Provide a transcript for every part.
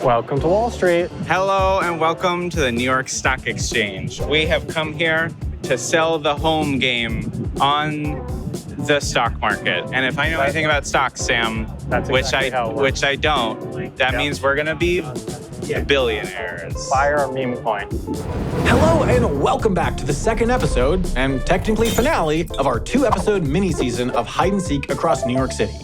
Welcome to Wall Street. Hello and welcome to the New York Stock Exchange. We have come here to sell the home game on the stock market. And if I know anything about stocks, Sam, which I don't, that means we're going to be billionaires. Buy our meme coin. Hello and welcome back to the second episode, and technically finale, of our 2-episode mini-season of hide and seek across New York City.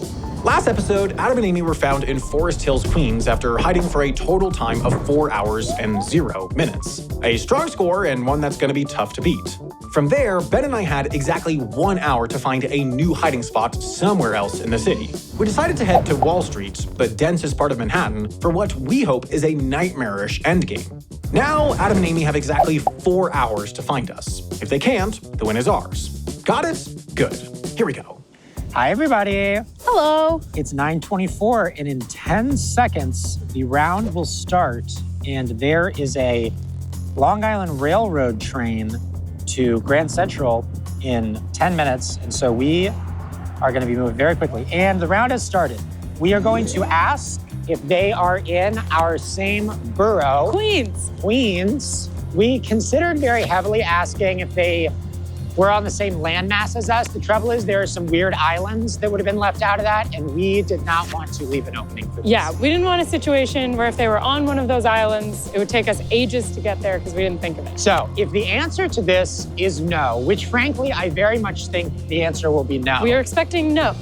Last episode, Adam and Amy were found in Forest Hills, Queens after hiding for a total time of 4 hours and 0 minutes. A strong score and one that's going to be tough to beat. From there, Ben and I had exactly 1 hour to find a new hiding spot somewhere else in the city. We decided to head to Wall Street, the densest part of Manhattan, for what we hope is a nightmarish endgame. Now, Adam and Amy have exactly 4 hours to find us. If they can't, the win is ours. Got it? Good. Here we go. Hi, everybody. Hello. It's 9:24, and in 10 seconds, the round will start, and there is a Long Island Railroad train to Grand Central in 10 minutes, and so we are going to be moving very quickly. And the round has started. We are going to ask if they are in our same borough. Queens. We considered very heavily asking if they were on the same landmass as us. The trouble is there are some weird islands that would have been left out of that, and we did not want to leave an opening for this. Yeah, we didn't want a situation where if they were on one of those islands, it would take us ages to get there because we didn't think of it. So if the answer to this is no, which frankly, I very much think the answer will be no. We are expecting no.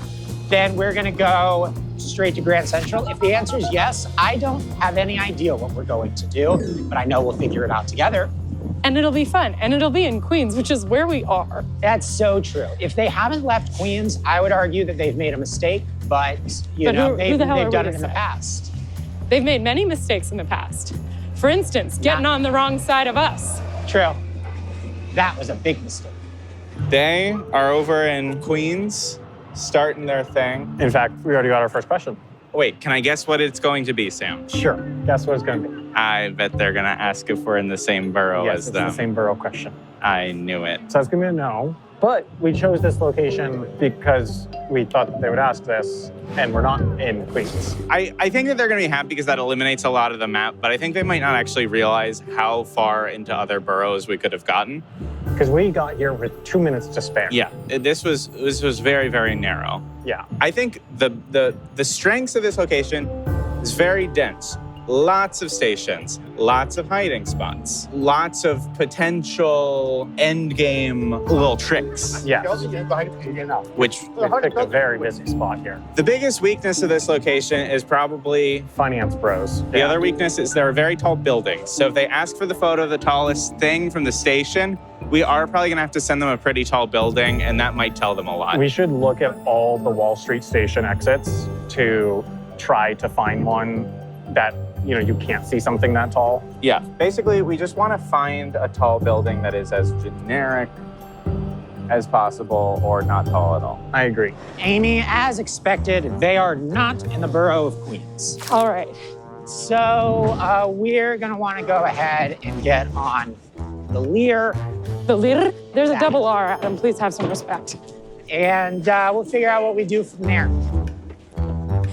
Then we're gonna go straight to Grand Central. If the answer is yes, I don't have any idea what we're going to do, but I know we'll figure it out together. And it'll be fun. And it'll be in Queens, which is where we are. That's so true. If they haven't left Queens, I would argue that they've made a mistake, but they've done it in the past. They've made many mistakes in the past. For instance, getting on the wrong side of us. True. That was a big mistake. They are over in Queens, starting their thing. In fact, we already got our first question. Wait, can I guess what it's going to be, Sam? Sure. Guess what it's going to be? I bet they're going to ask if we're in the same borough as them. Yes, it's the same borough question. I knew it. So it's going to be a no. But we chose this location because we thought that they would ask this, and we're not in Queens. I think that they're going to be happy because that eliminates a lot of the map, but I think they might not actually realize how far into other boroughs we could have gotten. Because we got here with 2 minutes to spare. Yeah, this was very, very narrow. Yeah. I think the strengths of this location is very dense. Lots of stations, lots of hiding spots, lots of potential end game little tricks. Yes. Which we picked a very busy spot here. The biggest weakness of this location is probably finance bros. The other weakness is there are very tall buildings. So if they ask for the photo of the tallest thing from the station, we are probably gonna have to send them a pretty tall building, and that might tell them a lot. We should look at all the Wall Street station exits to try to find one that you can't see something that tall. Yeah, basically we just want to find a tall building that is as generic as possible or not tall at all. I agree. Amy, as expected, they are not in the borough of Queens. All right. So we're gonna want to go ahead and get on the Lear. The Lear? There's a double R, Adam. Please have some respect. And we'll figure out what we do from there.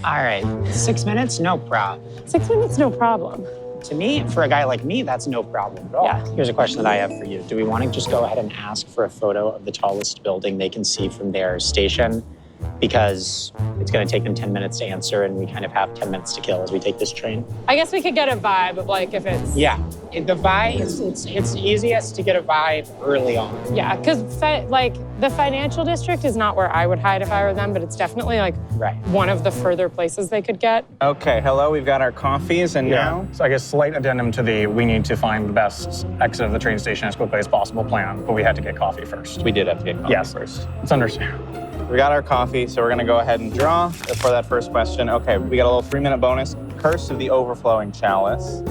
All right, 6 minutes, no problem. 6 minutes, no problem. To me, for a guy like me, that's no problem at all. Yeah. Here's a question that I have for you. Do we want to just go ahead and ask for a photo of the tallest building they can see from their station? Because it's going to take them 10 minutes to answer, and we kind of have 10 minutes to kill as we take this train. I guess we could get a vibe of like if it's... Yeah, the vibe, it's easiest to get a vibe early on. Yeah, because the financial district is not where I would hide if I were them, but it's definitely like one of the further places they could get. Okay, hello, we've got our coffees, and now? So I guess slight addendum to the we need to find the best exit of the train station as quickly as possible plan, but we had to get coffee first. We did have to get coffee first. It's understandable. We got our coffee, so we're gonna go ahead and draw for that first question. Okay, we got a little 3-minute bonus. Curse of the Overflowing Chalice.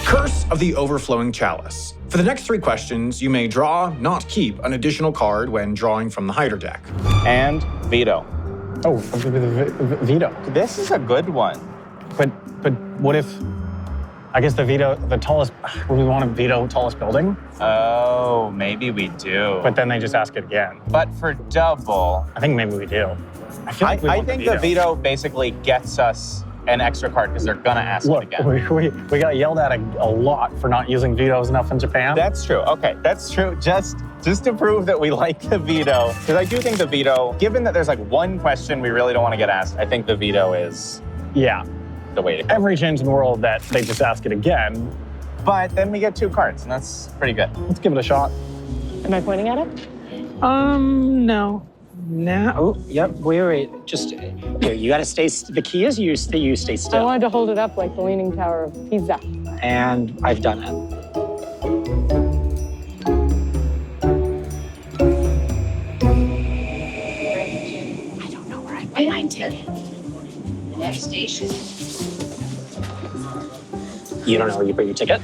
Curse of the Overflowing Chalice. For the next 3 questions, you may draw, not keep, an additional card when drawing from the hider deck. And veto. Oh, veto. This is a good one. But what if, I guess the tallest, would we want to veto tallest building? Oh, maybe we do. But then they just ask it again. But for double. I think maybe we do. I think the veto basically gets us an extra card because they're gonna ask it again. We got yelled at a lot for not using vetoes enough in Japan. That's true. Okay, that's true. Just to prove that we like the veto, because I do think the veto, given that there's like one question we really don't want to get asked, I think the veto is the way to go. Every change in the world that they just ask it again. But then we get 2 cards, and that's pretty good. Let's give it a shot. Am I pointing at it? No. Now, oh, yep, wait. Just, here, you gotta stay, the key is you stay I still. wanted to hold it up like the Leaning Tower of Pisa. And I've done it. I don't know where I put my ticket. The next station. You don't know where you put your ticket?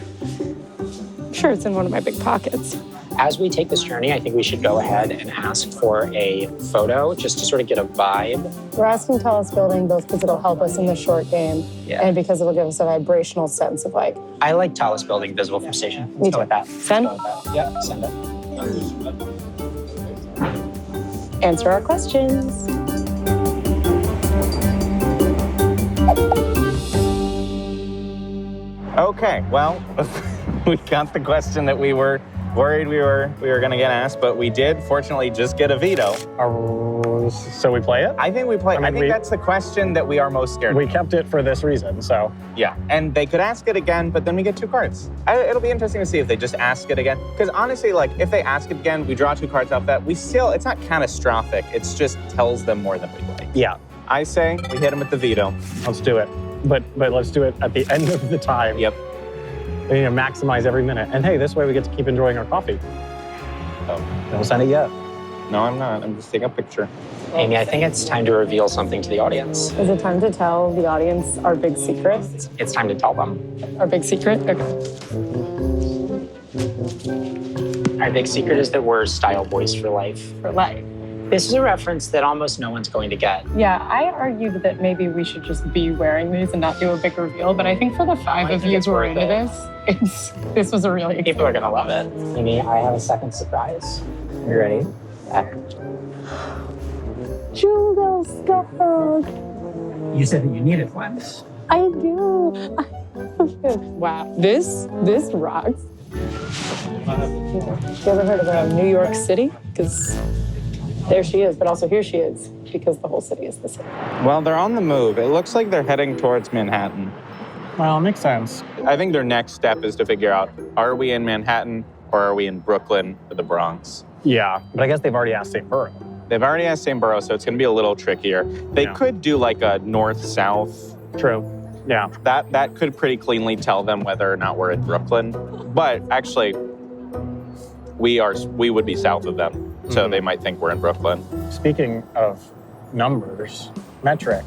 Sure, it's in one of my big pockets. As we take this journey, I think we should go ahead and ask for a photo just to sort of get a vibe. We're asking tallest building both because it'll help us in the short game and because it'll give us a vibrational sense of like. I like tallest building visible from station. Me Let's go too. with that. Send? Yeah, send it. Answer our questions. Okay, well, we got the question that we were worried we were gonna get asked, but we did fortunately just get a veto. So we play it? I think we play. I think that's the question that we are most scared of. We kept it for this reason, so. Yeah, and they could ask it again, but then we get 2 cards. It'll be interesting to see if they just ask it again. Because honestly, like, if they ask it again, we draw 2 cards off that, it's not catastrophic. It's just tells them more than we like. Yeah. I say we hit them with the veto. Let's do it. But let's do it at the end of the time. Yep. We need to maximize every minute. And hey, this way we get to keep enjoying our coffee. Oh. Don't send it yet. No, I'm not. I'm just taking a picture. Amy, I think it's time to reveal something to the audience. Is it time to tell the audience our big secret? It's time to tell them. Our big secret? Okay. Our big secret is that we're style boys for life. For life. This is a reference that almost no one's going to get. Yeah, I argued that maybe we should just be wearing these and not do a big reveal, but I think for the 5 of you who are into this was a really People are gonna love it. Amy, I have a second surprise. You ready? Jewel Skog. You said that you needed one. I do. Wow, this rocks. You ever heard of New York City? Because there she is, but also here she is, because the whole city is the city. Well, they're on the move. It looks like they're heading towards Manhattan. Well, it makes sense. I think their next step is to figure out, are we in Manhattan or are we in Brooklyn or the Bronx? Yeah, but I guess they've already asked St. Borough. They've already asked St. Borough, so it's going to be a little trickier. They could do like a north-south. True. Yeah. That could pretty cleanly tell them whether or not we're in Brooklyn. But actually, we would be south of them, so they might think we're in Brooklyn. Speaking of numbers, metric.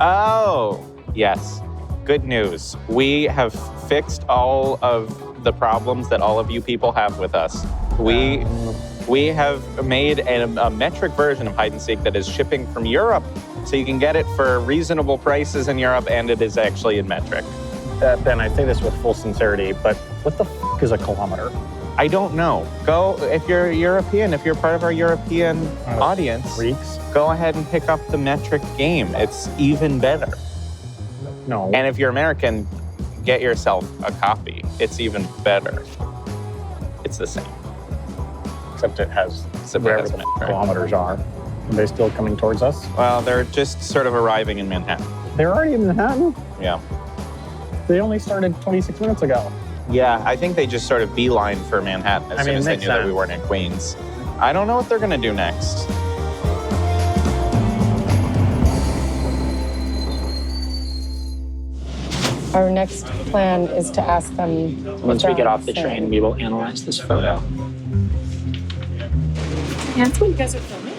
Oh, yes. Good news. We have fixed all of the problems that all of you people have with us. We have made a metric version of hide and seek that is shipping from Europe, so you can get it for reasonable prices in Europe, and it is actually in metric. Ben, I say this with full sincerity, but what the f is a kilometer? I don't know. Go, if you're European, if you're part of our European audience, Greeks? go ahead and pick up the metric game. It's even better. No. And if you're American, get yourself a copy. It's even better. It's the same. Except it has Except it wherever has the metric. kilometers are. Are they still coming towards us? Well, they're just sort of arriving in Manhattan. They're already in Manhattan? Yeah. They only started 26 minutes ago. Yeah, I think they just sort of beeline for Manhattan as soon as they makes knew that we sense. weren't in Queens. I don't know what they're going to do next. Our next plan is to ask them. Once we get off the train, we will analyze this photo. That's what you guys are filming?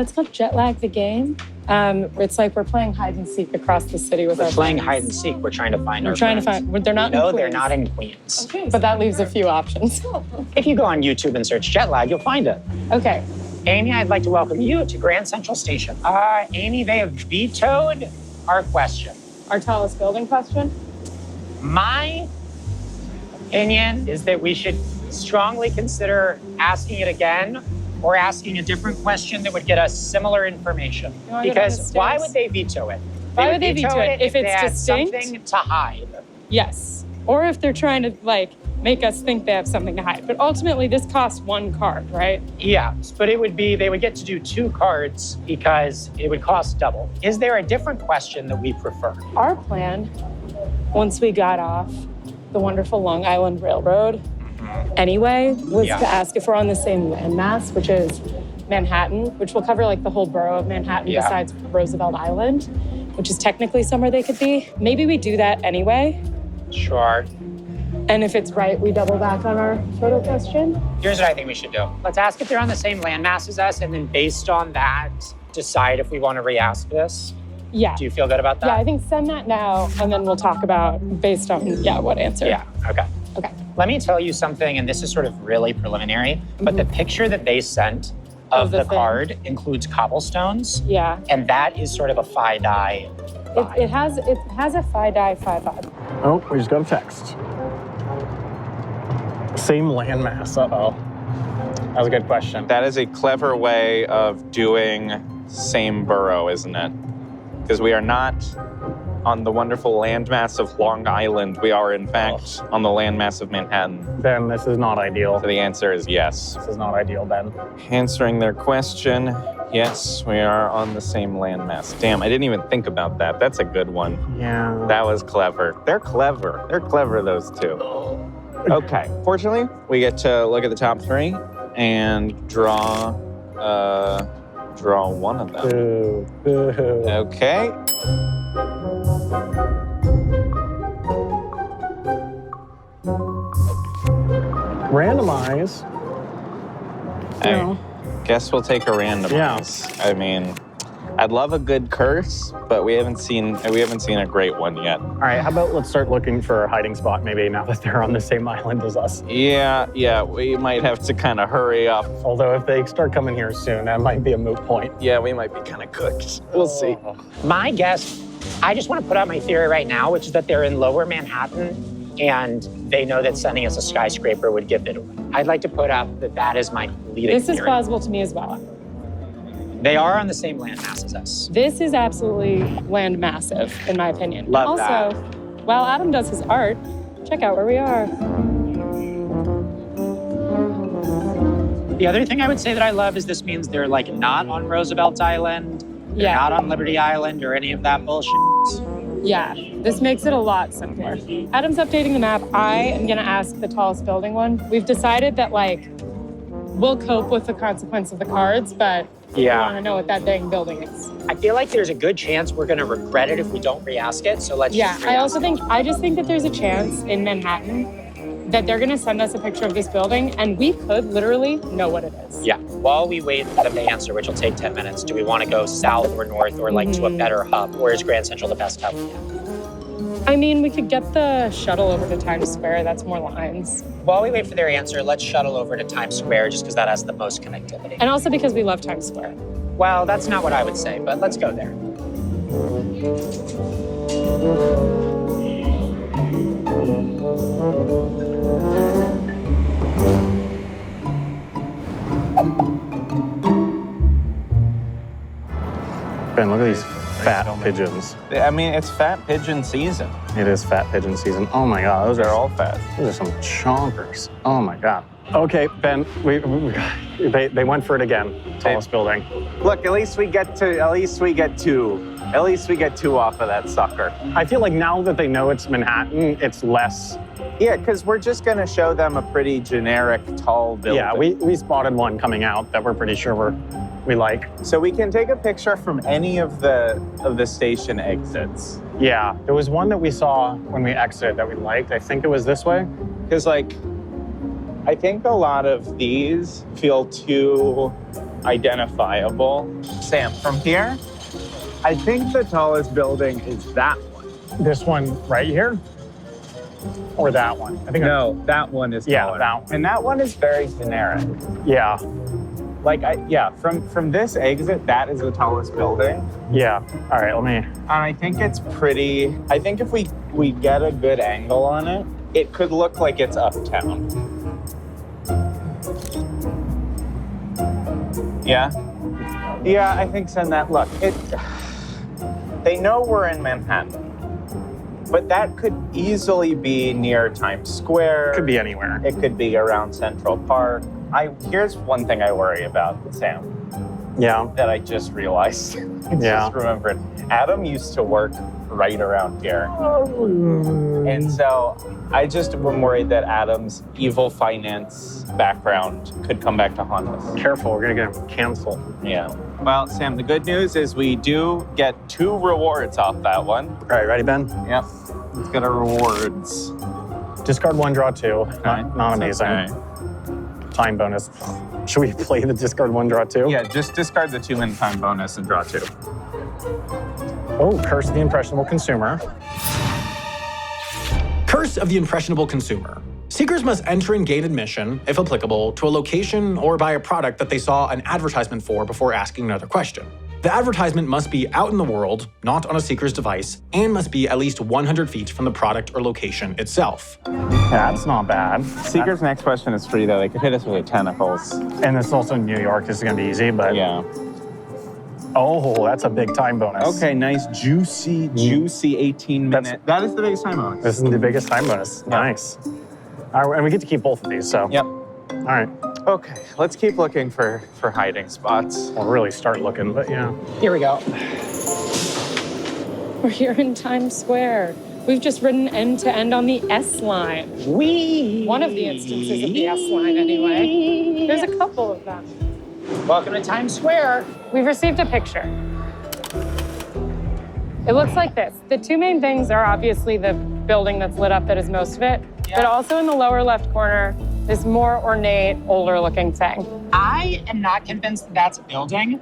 It's called Jet Lag the Game. It's like we're playing hide and seek across the city with We're our playing friends. hide and seek. We're trying to find We're our trying friends. to find. They're not. No, in they're Queens. not in Queens. Okay, but that leaves a few options. If you go on YouTube and search jet lag, you'll find it. Okay. Amy, I'd like to welcome you to Grand Central Station. Amy, they have vetoed our question. Our tallest building question. My opinion is that we should strongly consider asking it again or asking a different question that would get us similar information. You wanna get down Because the why stairs? would they veto it? Why would they veto it? If they it's had distinct? something to hide. Yes. Or if they're trying to like make us think they have something to hide. But ultimately, this costs 1 card, right? Yeah, but they would get to do 2 cards because it would cost double. Is there a different question that we prefer? Our plan, once we got off the wonderful Long Island Railroad, anyway, was to ask if we're on the same landmass, which is Manhattan, which will cover like the whole borough of Manhattan besides Roosevelt Island, which is technically somewhere they could be. Maybe we do that anyway. Sure. And if it's right, we double back on our photo question. Here's what I think we should do. Let's ask if they're on the same landmass as us, and then based on that, decide if we want to re-ask this. Yeah. Do you feel good about that? Yeah, I think send that now, and then we'll talk about based on, what answer. Yeah, okay. Okay. Let me tell you something, and this is sort of really preliminary, but the picture that they sent of the thing. card includes cobblestones, Yeah. and that is sort of a FI-DIE vibe. It has a FI-DIE vibe. Oh, we just got a text. Same landmass. Uh-oh. That was a good question. That is a clever way of doing same borough, isn't it? Because we are not on the wonderful landmass of Long Island. We are, in fact, on the landmass of Manhattan. Ben, this is not ideal. So the answer is yes. This is not ideal, Ben. Answering their question, yes, we are on the same landmass. Damn, I didn't even think about that. That's a good one. Yeah. That was clever. They're clever. They're clever, those two. Okay. Fortunately, we get to look at the top 3 and draw one of them. Boo. Boo. Okay. Randomize. I guess we'll take a randomize. Yeah. I mean, I'd love a good curse, but we haven't seen a great one yet. All right, how about let's start looking for a hiding spot maybe now that they're on the same island as us. Yeah, we might have to kind of hurry up. Although if they start coming here soon, that might be a moot point. Yeah, we might be kind of cooked. We'll see. My guess, I just want to put out my theory right now, which is that they're in lower Manhattan and they know that sending us a skyscraper would give it away. I'd like to put out that that is my leading This is theory. plausible to me as well. They are on the same landmass as us. This is absolutely land massive, in my opinion. Love also, while Adam does his art, check out where we are. The other thing I would say that I love is this means they're like not on Roosevelt Island, they're not on Liberty Island or any of that bullshit. Yeah, this makes it a lot simpler. Adam's updating the map. I am gonna ask the tallest building one. We've decided that like, we'll cope with the consequence of the cards, but we wanna know what that dang building is. I feel like there's a good chance we're gonna regret it if we don't re-ask it, so let's just I just think that there's a chance in Manhattan that they're gonna send us a picture of this building and we could literally know what it is. Yeah, while we wait for them to answer, which will take 10 minutes, do we want to go south or north or like to a better hub? Or is Grand Central the best hub? I mean, we could get the shuttle over to Times Square. That's more lines. While we wait for their answer, let's shuttle over to Times Square just because that has the most connectivity. And also because we love Times Square. Well, that's not what I would say, but let's go there. Ben, look at these fat pigeons. I mean, it's fat pigeon season. It is fat pigeon season. Oh my God, They're all fat. Those are some chompers. Oh my God. Okay, Ben, they went for it again. Tallest building. Look, at least we get two. At least we get two off of that sucker. I feel like now that they know it's Manhattan, it's less. Yeah, because we're just gonna show them a pretty generic tall building. Yeah, we spotted one coming out that we're pretty sure we like. So we can take a picture from any of the station exits. Yeah, there was one that we saw when we exited that we liked. I think it was this way. Because I think a lot of these feel too identifiable. Sam, from here, I think the tallest building is that one. This one right here? Or that one? I think No, that one is taller. Yeah, that one. And that one is very generic. Yeah. From this exit, that is the tallest building. Yeah. All right, let me. And I think it's pretty, I think if we get a good angle on it, it could look like it's uptown. Yeah? Yeah, I think send that. Look, They know we're in Manhattan, but that could easily be near Times Square. Could be anywhere. It could be around Central Park. Here's one thing I worry about, Sam, Yeah. that I just realized. I Yeah. just remembered. Adam used to work right around here. And so I just am worried that Adam's evil finance background could come back to haunt us. Careful, we're gonna get him canceled. Yeah. Well, Sam, the good news is we do get 2 rewards off that one. All right, ready, Ben? Yep. Let's get our rewards. Discard 1, draw 2. Okay. Not amazing. Okay. Time bonus. Should we play the discard 1, draw 2? Yeah, just discard the 2-minute time bonus and draw 2. Oh, Curse of the Impressionable Consumer. Curse of the Impressionable Consumer. Seekers must enter and gain admission, if applicable, to a location or buy a product that they saw an advertisement for before asking another question. The advertisement must be out in the world, not on a seeker's device, and must be at least 100 feet from the product or location itself. That's not bad. Seeker's next question is free, though. They could hit us with their tentacles. And it's also New York. This is gonna be easy, but Yeah. oh, that's a big time bonus. Okay, nice, juicy 18-minute. That is the biggest time bonus. This is the biggest time bonus. Yeah. Nice. All right, and we get to keep both of these, so. Yep. All right, Okay, let's keep looking for hiding spots. we'll really start looking, but yeah. Here we go. We're here in Times Square. We've just ridden end to end on the S line. One of the instances of the S line, anyway. There's a couple of them. Welcome to Times Square. We've received a picture. It looks like this. The 2 main things are obviously the building that's lit up that is most of it, but also in the lower left corner, this more ornate, older looking thing. I am not convinced that that's a building.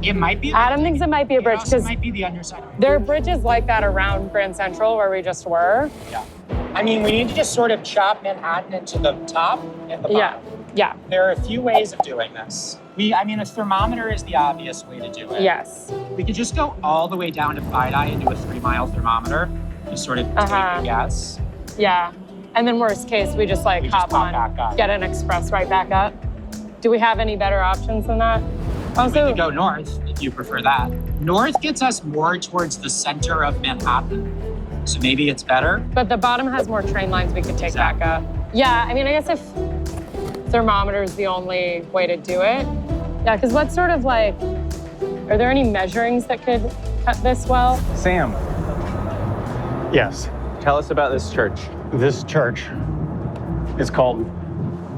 It might be. Adam thinks it might be a bridge It also because might be the underside. there are bridges like that around Grand Central where we just were. I mean, we need to just sort of chop Manhattan into the top and the bottom. Yeah, There are a few ways of doing this. I mean, a thermometer is the obvious way to do it. yes. We could just go all the way down to Fidei and do a 3-mile thermometer. Just sort of take a guess. Yeah. And then worst case, we just like We just hop pop on, back up. get an express right back up. Do we have any better options than that? We Also, could go north if you prefer that. North gets us more towards the center of Manhattan. So maybe it's better. but the bottom has more train lines we could take Exactly. back up. Yeah, I mean, I guess if thermometer is the only way to do it. Yeah, because what's sort of like, are there any measurings that could cut this well? Sam, Yes, tell us about this church. this church is called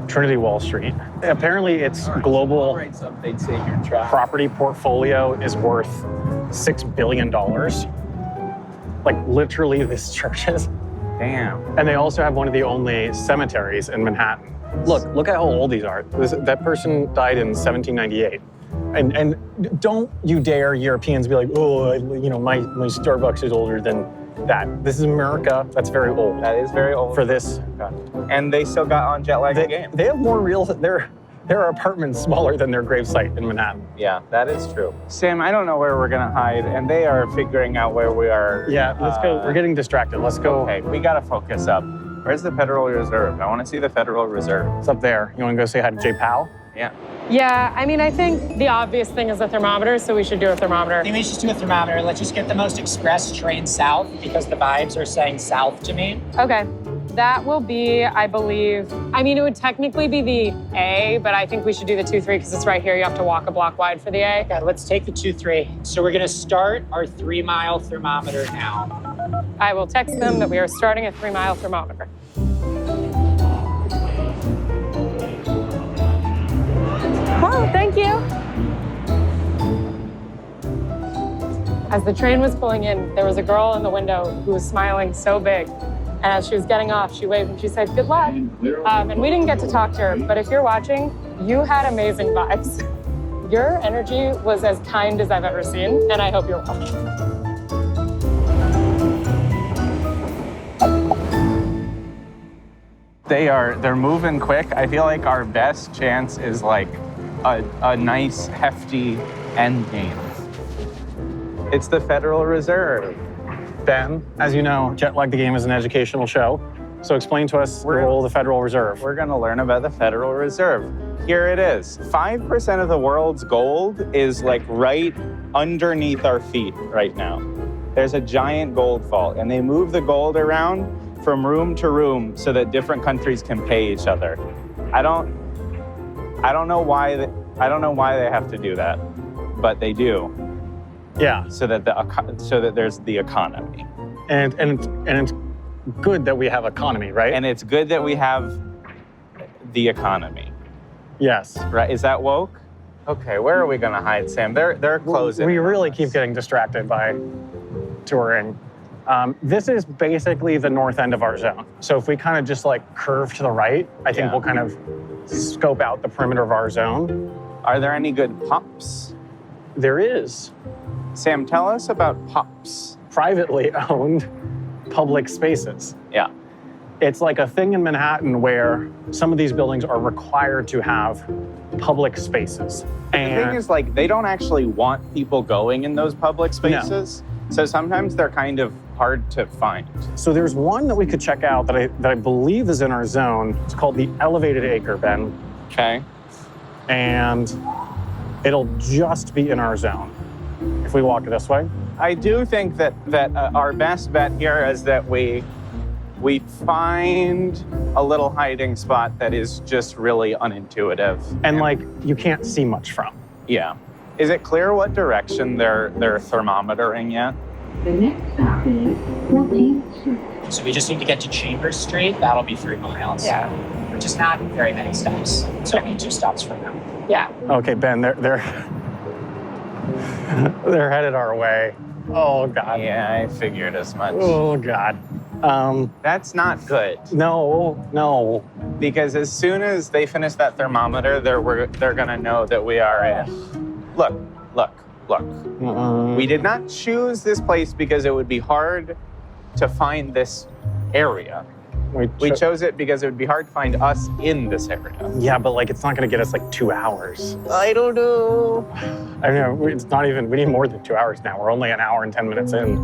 Trinity Wall Street. Apparently its global property portfolio is worth $6 billion. Like literally this church is. Damn. And they also have one of the only cemeteries in Manhattan. Look at how old these are. That person died in 1798. And don't you dare Europeans be like, oh, my Starbucks is older than that. This is America. That's very old That is very old. for this. And they still got on jet lag game. They have more real. Their apartments smaller than their gravesite in Manhattan. Yeah, that is true. Sam, I don't know where we're gonna hide, and they are figuring out where we are. Yeah, let's go. We're getting distracted. Let's go. Okay, we gotta focus up. Where's the Federal Reserve? I want to see the Federal Reserve. It's up there. You want to go say hi to Jay Powell? Yeah. Yeah, I mean, I think the obvious thing is a thermometer, so we should do a thermometer. I think we should just do a thermometer. Let's just get the most express train south because the vibes are saying south to me. Okay. That will be, I believe, I mean, it would technically be the A, but I think we should do the 2-3 because it's right here. You have to walk a block wide for the A. Okay, let's take the 2-3. So we're gonna start our 3-mile thermometer now. I will text them that we are starting a 3-mile thermometer. Oh, thank you. As the train was pulling in, there was a girl in the window who was smiling so big. And as she was getting off, she waved and she said, good luck. And we didn't get to talk to her, but if you're watching, you had amazing vibes. Your energy was as kind as I've ever seen, and I hope you're well. They're moving quick. I feel like our best chance is like a nice hefty end game. It's the Federal Reserve. Ben, as you know, Jet Lag the Game is an educational show. So explain to us the role of the Federal Reserve. We're gonna learn about the Federal Reserve. Here it is. 5% of the world's gold is like right underneath our feet right now. There's a giant gold vault, and they move the gold around from room to room so that different countries can pay each other. I don't know why they have to do that, but they do. Yeah. So that there's the economy. And it's good that we have economy, right? And it's good that we have the economy. Yes. Right? Is that woke? Okay, where are we gonna hide, Sam? They're closing. We really keep getting distracted by touring. This is basically the north end of our zone. So if we kind of just like curve to the right, I think we'll kind of scope out the perimeter of our zone. Are there any good pups? There is. Sam, tell us about pups. Privately owned public spaces. Yeah. It's like a thing in Manhattan where some of these buildings are required to have public spaces. And the thing is, like, they don't actually want people going in those public spaces. No. So sometimes they're kind of hard to find. So there's one that we could check out that I believe is in our zone. It's called the Elevated Acre, Ben. Okay. And it'll just be in our zone if we walk this way. I do think that our best bet here is that we find a little hiding spot that is just really unintuitive. And like, you can't see much from. Yeah. Is it clear what direction they're thermometering yet? The next stop is 14th Street. So we just need to get to Chambers Street. That'll be 3 miles. Yeah. Which is not very many stops. So only 2 stops from now. Yeah. Okay, Ben, they're headed our way. Oh, God. Yeah, I figured as much. Oh, God. That's not good. No. Because as soon as they finish that thermometer, they're gonna know that we are in. Look. We did not choose this place because it would be hard to find this area. We chose it because it would be hard to find us in this area. Yeah, but like, it's not gonna get us like 2 hours. I don't know. I don't know, it's not even, we need more than 2 hours now. We're only an hour and 10 minutes in.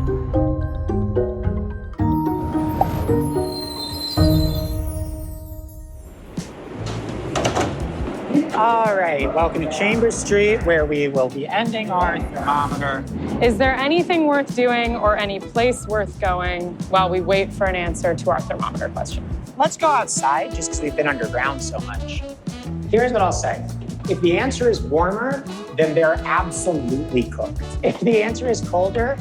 All right, welcome to Chambers Street, where we will be ending our thermometer. Is there anything worth doing or any place worth going while we wait for an answer to our thermometer question? Let's go outside, just because we've been underground so much. Here's what I'll say. If the answer is warmer, then they're absolutely cooked. If the answer is colder,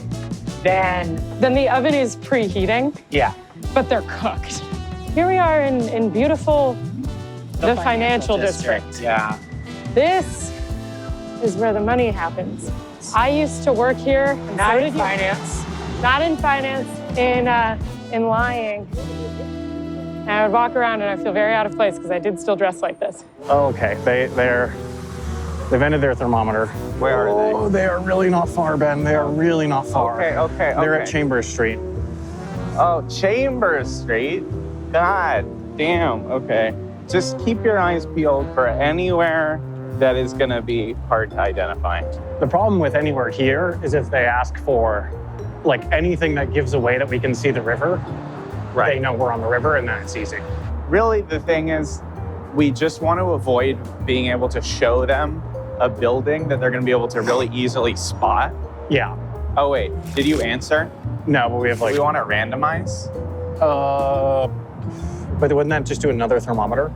then the oven is preheating, yeah. but they're cooked. Here we are in beautiful, the financial district. Yeah. This is where the money happens. I used to work here. Not in finance. Not in finance, in lying. And I would walk around and I feel very out of place because I did still dress like this. Okay, they've ended their thermometer. Where are they? Oh, they are really not far, Ben. They are really not far. Okay. They're at Chambers Street. Oh, Chambers Street? God damn, okay. Just keep your eyes peeled for anywhere that is gonna be hard to identify. The problem with anywhere here is if they ask for like anything that gives away that we can see the river, they know we're on the river and then it's easy. Really, the thing is, we just want to avoid being able to show them a building that they're gonna be able to really easily spot. Yeah. Oh wait, did you answer? No, but we have like... We want to randomize? But wouldn't that just do another thermometer?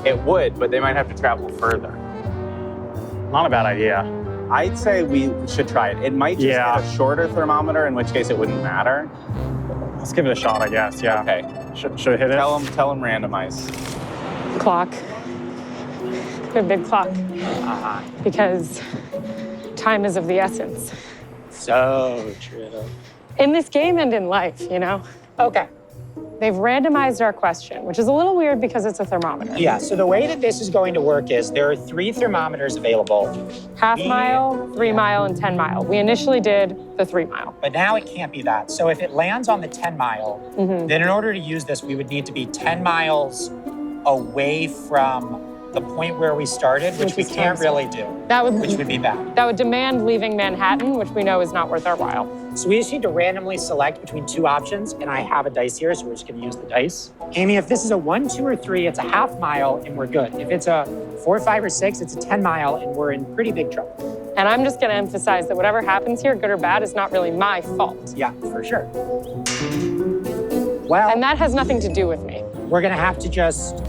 It would, but they might have to travel further. Not a bad idea. I'd say we should try it. It might just be a shorter thermometer, in which case it wouldn't matter. Let's give it a shot, I guess, yeah. Okay. Should I hit it? Tell them randomize. Clock. A big clock. Because time is of the essence. So true. In this game and in life, you know? Okay. They've randomized our question, which is a little weird because it's a thermometer. Yeah, so the way that this is going to work is there are 3 thermometers available. Half mile, 3 mile, and 10 mile. We initially did the 3 mile. But now it can't be that. So if it lands on the 10 mile, then in order to use this, we would need to be 10 miles away from the point where we started, which we can't really do, which would be bad. That would demand leaving Manhattan, which we know is not worth our while. So we just need to randomly select between 2 options, and I have a dice here, so we're just gonna use the dice. Amy, if this is a 1, 2, or 3, it's a half mile, and we're good. If it's a 4, 5, or 6, it's a 10 mile, and we're in pretty big trouble. And I'm just gonna emphasize that whatever happens here, good or bad, is not really my fault. Yeah, for sure. Well, And that has nothing to do with me. we're gonna have to just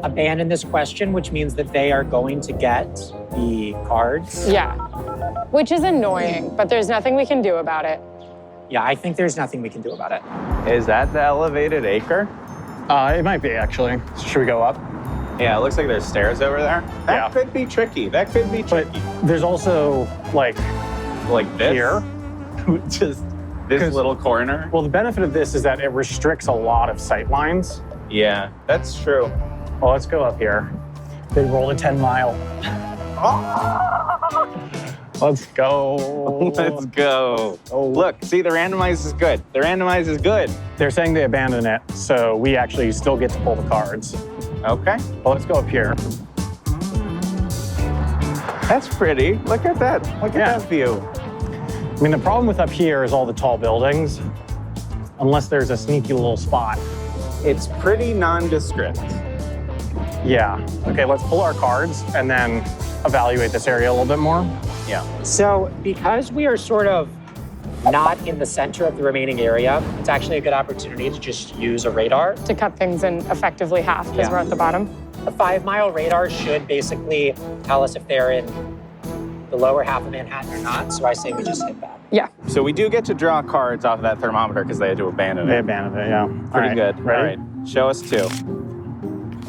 abandon this question, which means that they are going to get the cards. Yeah. Which is annoying, but there's nothing we can do about it. Yeah, I think there's nothing we can do about it. Is that the elevated acre? It might be, actually. Should we go up? Yeah, it looks like there's stairs over there. That Yeah. could be tricky. That could be But tricky. there's also, like, Like this? here. Just this 'Cause- little corner? Well, the benefit of this is that it restricts a lot of sight lines. Yeah, that's true. Well, let's go up here. They rolled a 10 mile. Let's go. Let's go. Oh, look, see, the randomize is good. The randomize is good. They're saying they abandon it, so we actually still get to pull the cards. Okay, Well, let's go up here. that's pretty. Look at that. Look Yeah. at that view. I mean, the problem with up here is all the tall buildings, unless there's a sneaky little spot. It's pretty nondescript. Yeah. Okay, let's pull our cards and then evaluate this area a little bit more. Yeah. So because we are sort of not in the center of the remaining area, it's actually a good opportunity to just use a radar. To cut things in effectively half because Yeah. we're at the bottom. A 5-mile radar should basically tell us if they're in the lower half of Manhattan or not. So I say we just hit that. Yeah. So we do get to draw cards off of that thermometer because they had to abandon They it. abandoned it, yeah. Pretty All right, good. Ready? All right, show us two.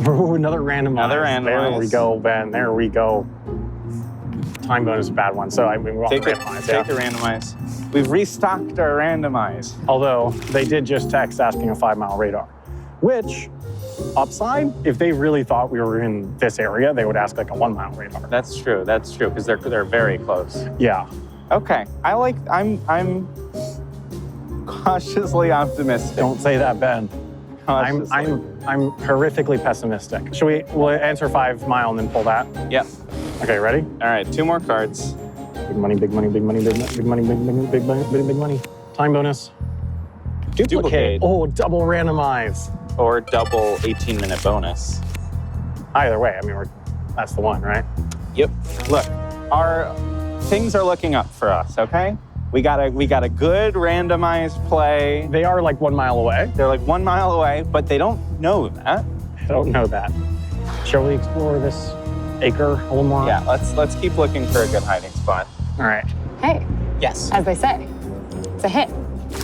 Ooh, another randomize. Another There randomize. we go, Ben. There we go. Time bonus is a bad one, so I mean, we're all Take the randomized, yeah. randomize. We've restocked our randomize. Although they did just text asking a 5-mile radar, which upside, if they really thought we were in this area, they would ask like a 1-mile radar. That's true, because they're very close. Yeah. Okay, I'm cautiously optimistic. Don't say that, Ben. I'm horrifically pessimistic. We'll answer 5-mile and then pull that? Yep. Okay, ready? All right, 2 more cards. Big money, big money, big money, big money, big money, big money, big money, big money. Time bonus. Duplicate. Oh, double randomize. Or double 18-minute bonus. Either way, I mean, that's the one, right? Yep. Look, our things are looking up for us, okay? We got a good randomized play. They are like 1 mile away. They're like 1 mile away, but they don't know that. I don't know that. Shall we explore this acre a little more? Yeah, let's keep looking for a good hiding spot. All right. Hey, Yes. as they say, it's a hit.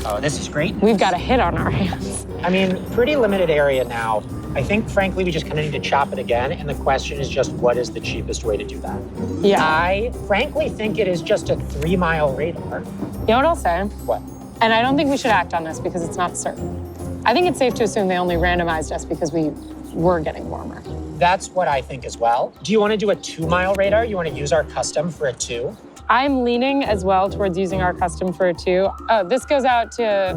Oh, this is great. We've got a hit on our hands. I mean, pretty limited area now. I think, frankly, we just kind of need to chop it again. And the question is just, what is the cheapest way to do that? Yeah. I frankly think it is just a 3-mile radar. You know what I'll say? What? And I don't think we should act on this because it's not certain. I think it's safe to assume they only randomized us because we were getting warmer. That's what I think as well. Do you want to do a 2-mile radar? You want to use our custom for a 2? I'm leaning as well towards using our custom for a 2. Oh, this goes out to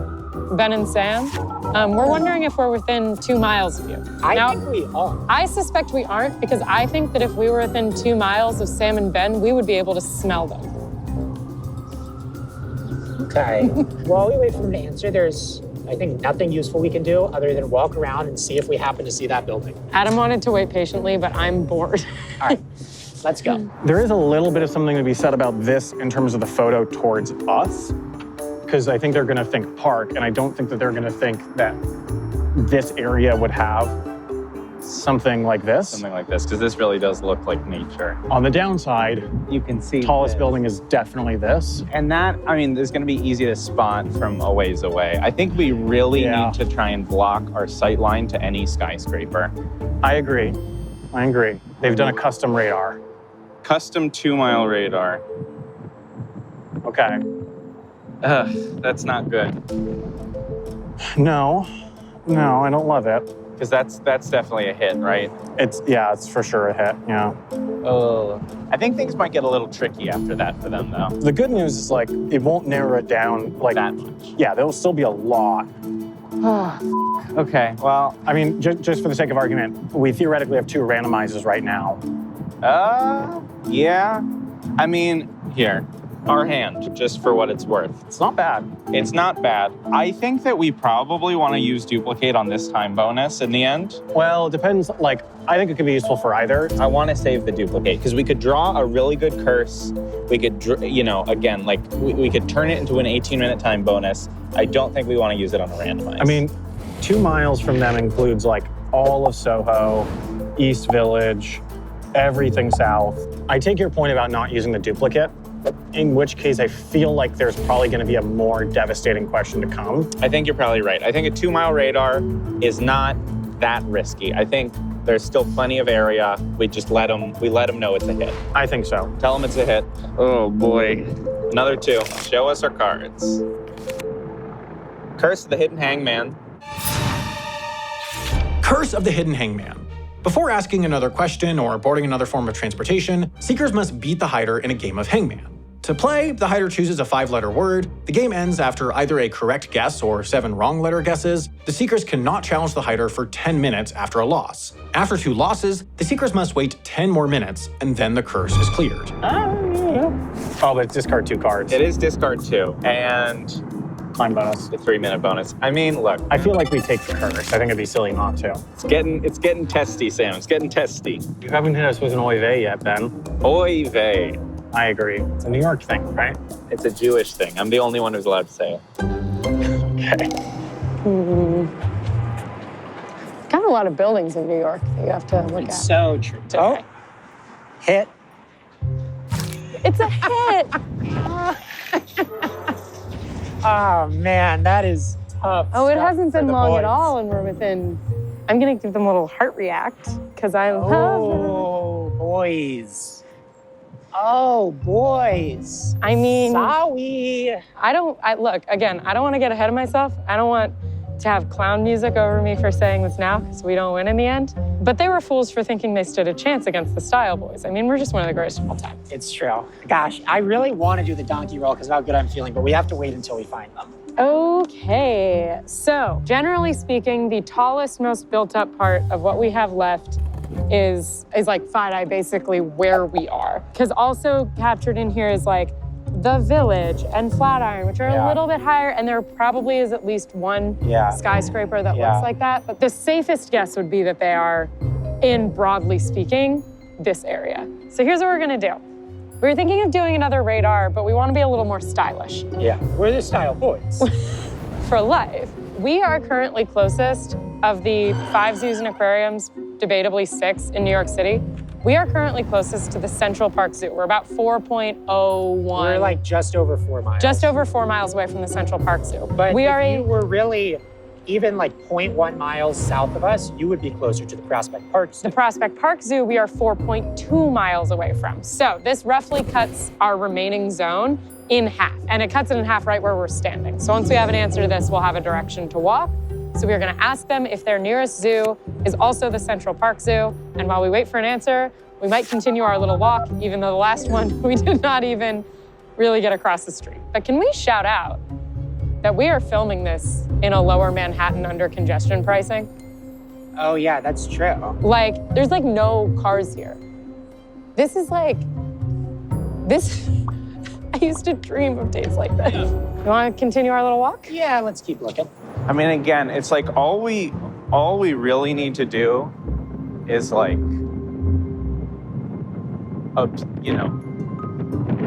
Ben and Sam. We're wondering if we're within 2 miles of you. I think we are. I suspect we aren't because I think that if we were within 2 miles of Sam and Ben, we would be able to smell them. Okay. While we wait for them to answer, there's, I think, nothing useful we can do other than walk around and see if we happen to see that building. Adam wanted to wait patiently, but I'm bored. All right, let's go. There is a little bit of something to be said about this in terms of the photo towards us, because I think they're going to think park, and I don't think that they're going to think that this area would have something like this. Something like this, because this really does look like nature. On the downside, You can see tallest this. building is definitely this. And that, I mean, is going to be easy to spot from a ways away. I think we really Yeah. need to try and block our sight line to any skyscraper. I agree. They've done a custom radar. Custom 2-mile radar. Okay. Ugh, that's not good. No, I don't love it. Because that's definitely a hit, right? It's for sure a hit, yeah. Oh. I think things might get a little tricky after that for them, though. The good news is, like, it won't narrow it down like That much. Yeah, there'll still be a lot. Okay, well, I mean, just for the sake of argument, we theoretically have 2 randomizers right now. yeah. I mean, here. our hand, just for what it's worth. It's not bad. It's not bad. I think that we probably want to use duplicate on this time bonus in the end. Well, it depends. Like, I think it could be useful for either. I want to save the duplicate because we could draw a really good curse. We could, again, like we could turn it into an 18-minute time bonus. I don't think we want to use it on a randomize. I mean, 2 miles from them includes like all of Soho, East Village, everything south. I take your point about not using the duplicate, in which case I feel like there's probably going to be a more devastating question to come. I think you're probably right. I think a 2-mile radar is not that risky. I think there's still plenty of area. We let them know it's a hit. I think so. Tell them it's a hit. Oh boy. Another 2. Show us our cards. Curse of the Hidden Hangman. Curse of the Hidden Hangman. Before asking another question or boarding another form of transportation, seekers must beat the hider in a game of hangman. To play, the hider chooses a 5-letter word. The game ends after either a correct guess or 7 wrong-letter guesses. The seekers cannot challenge the hider for 10 minutes after a loss. After 2 losses, the seekers must wait 10 more minutes, and then the curse is cleared. Oh, but it's discard 2 cards. It is discard 2, and Time bonus. the 3-minute bonus. I mean, look, I feel like we take the curse. I think it'd be silly not to. it's getting testy, Sam. It's getting testy. You haven't hit us with an oy vey yet, Ben. Oy vey. I agree. It's a New York thing, right? It's a Jewish thing. I'm the only one who's allowed to say it. Okay. Got a lot of buildings in New York that you have to look It's at. so true. Oh. Hit. It's a hit. Oh, man, that is tough. Oh, it stuff hasn't for been the long boys. at all, and we're within. I'm gonna give them a little heart react because I love Oh, boys. Oh, boys. I mean, Sorry. look, again, I don't want to get ahead of myself. I don't want to have clown music over me for saying this now because we don't win in the end. But they were fools for thinking they stood a chance against the Style Boys. I mean, we're just one of the greatest of all time. It's true. Gosh, I really want to do the donkey roll because of how good I'm feeling, but we have to wait until we find them. Okay, so generally speaking, the tallest, most built up part of what we have left is like Fide-Eye, basically where we are. Because also captured in here is like the Village and Flatiron, which are a little bit higher, and there probably is at least one skyscraper that looks like that. But the safest guess would be that they are in, broadly speaking, this area. So here's what we're gonna do. We were thinking of doing another radar, but we want to be a little more stylish. Yeah, we're the Style Boys. For life. We are currently closest of the 5 zoos and aquariums, debatably 6 in New York City. We are currently closest to the Central Park Zoo. We're about 4.01. We're like just over 4 miles. Just over 4 miles away from the Central Park Zoo. But we are if you were really even like 0.1 miles south of us, you would be closer to the Prospect Park Zoo. The Prospect Park Zoo, we are 4.2 miles away from. So this roughly cuts our remaining zone in half. And it cuts it in half right where we're standing. So once we have an answer to this, we'll have a direction to walk. So we're gonna ask them if their nearest zoo is also the Central Park Zoo. And while we wait for an answer, we might continue our little walk, even though the last one, we did not even really get across the street. But can we shout out that we are filming this in a lower Manhattan under congestion pricing? Oh yeah, that's true. Like, there's like no cars here. This is like, I used to dream of days like this. You wanna continue our little walk? Yeah, let's keep looking. I mean, again, it's like all we really need to do is like,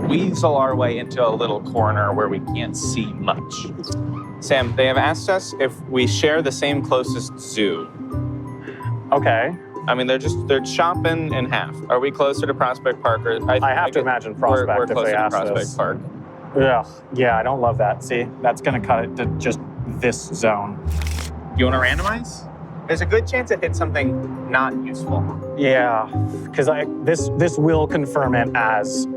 weasel our way into a little corner where we can't see much. Sam, they have asked us if we share the same closest zoo. Okay. I mean, they're chopping in half. Are we closer to Prospect Park? Or I have to imagine Prospect we're if closer they to ask Prospect us. Park. Ugh. Yeah, I don't love that. See, that's gonna cut it to just this zone. You want to randomize? There's a good chance it hits something not useful. Yeah, because this will confirm it as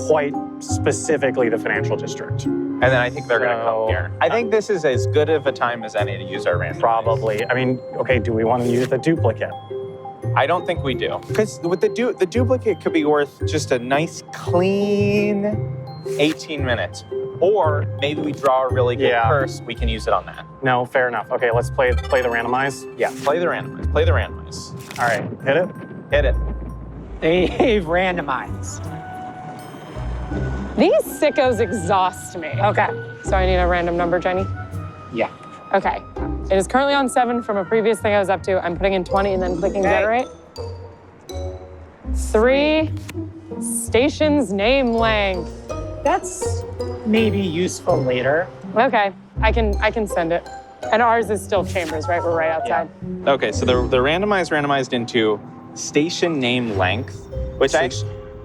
quite specifically the financial district. And then I think they're going to come here. I think this is as good of a time as any to use our randomize. Probably. I mean, okay, do we want to use the duplicate? I don't think we do. Because with the duplicate could be worth just a nice, clean 18 minutes. Or maybe we draw a really good curse, we can use it on that. No, fair enough. Okay, let's play the randomize. Yeah, play the randomize. Play the randomize. All right, hit it. Hit it. They've randomized. These sickos exhaust me. Okay. So I need a random number, Jenny. Yeah. Okay. It is currently on 7 from a previous thing I was up to. I'm putting in 20 and then clicking generate. 3, station's name length. That's maybe useful later. Okay, I can send it. And ours is still Chambers, right? We're right outside. Okay, so they're randomized into station name length, which I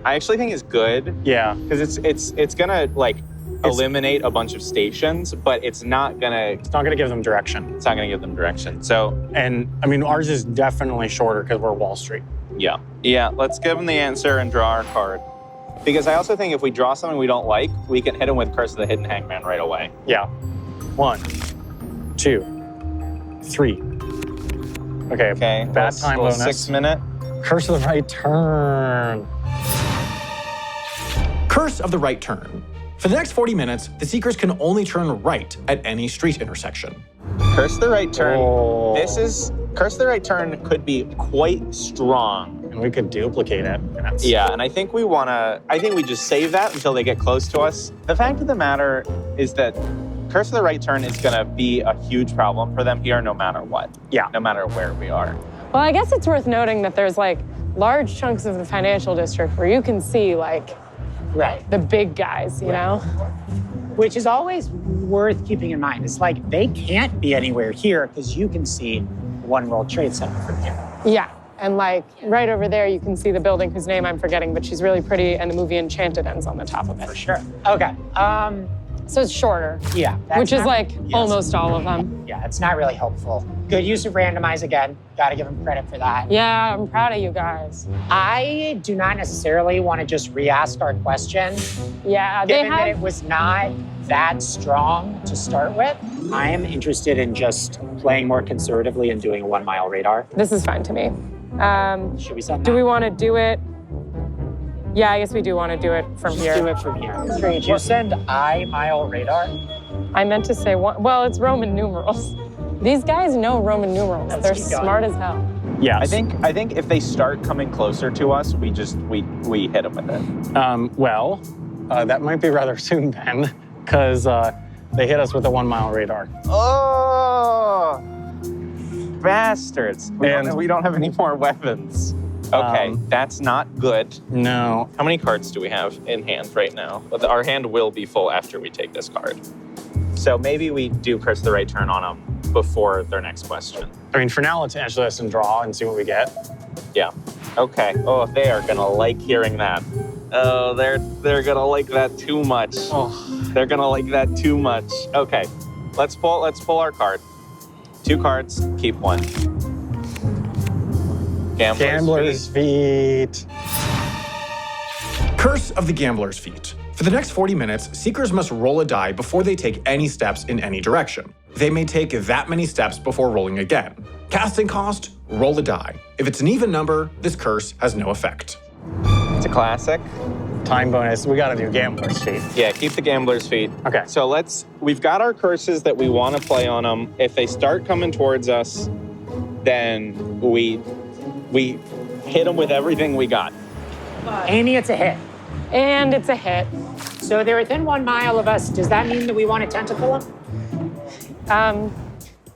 actually think is good. Yeah. Because it's gonna like eliminate a bunch of stations, but it's not gonna give them direction. It's not gonna give them direction. So, And I mean, ours is definitely shorter because we're Wall Street. yeah. Let's give them the answer and draw our card. Because I also think if we draw something we don't like, we can hit them with Curse of the Hidden Hangman right away. Yeah. 1, 2, 3. Okay. Okay. Bad time bonus. 6 minute. Curse of the Right Turn. Curse of the Right Turn. For the next 40 minutes, the Seekers can only turn right at any street intersection. Curse of the Right Turn. Oh. Curse of the Right Turn could be quite strong. And we could duplicate it. Yeah, and I think we just save that until they get close to us. The fact of the matter is that Curse of the Right Turn is gonna be a huge problem for them here no matter what. Yeah. No matter where we are. Well, I guess it's worth noting that there's like large chunks of the financial district where you can see like the big guys, you know? Which is always worth keeping in mind. It's like they can't be anywhere here because you can see One World Trade Center from here. Yeah. And like right over there, you can see the building whose name I'm forgetting, but she's really pretty, and the movie Enchanted ends on the top of it. For sure. Okay. So it's shorter. Yeah. Which is like almost all of them. Yeah, it's not really helpful. Good use of randomize again. Got to give them credit for that. Yeah, I'm proud of you guys. I do not necessarily want to just re-ask our question. Yeah, Given that it was not that strong to start with, I am interested in just playing more conservatively and doing a 1 mile radar. This is fine to me. Should we send that? Do we want to do it? Yeah, I guess we do want to do it from Just here. do it from here. Did you send I mile radar? I meant to say one. Well, it's Roman numerals. These guys know Roman numerals. Let's They're keep going. smart as hell. Yes. I think if they start coming closer to us, we hit them with it. That might be rather soon then, because they hit us with a 1 mile radar. Oh, bastards! We don't have any more weapons. Okay, that's not good. No. How many cards do we have in hand right now? Our hand will be full after we take this card. So maybe we do Curse of the Right Turn on them before their next question. I mean, for now, let's answer this and draw and see what we get. Yeah. Okay. Oh, they are gonna like hearing that. Oh, they're gonna like that too much. Oh. They're gonna like that too much. Okay. Let's pull our card. 2 cards, keep 1. Gambler's feet. Curse of the Gambler's Feet. For the next 40 minutes, Seekers must roll a die before they take any steps in any direction. They may take that many steps before rolling again. Casting cost, roll a die. If it's an even number, this curse has no effect. It's a classic. Time bonus. We got to do Gambler's feet. Yeah, keep the Gambler's Feet. Okay. So we've got our curses that we want to play on them. If they start coming towards us, then we hit them with everything we got. Amy, it's a hit. And it's a hit. So they're within 1 mile of us. Does that mean that we want to tentacle them?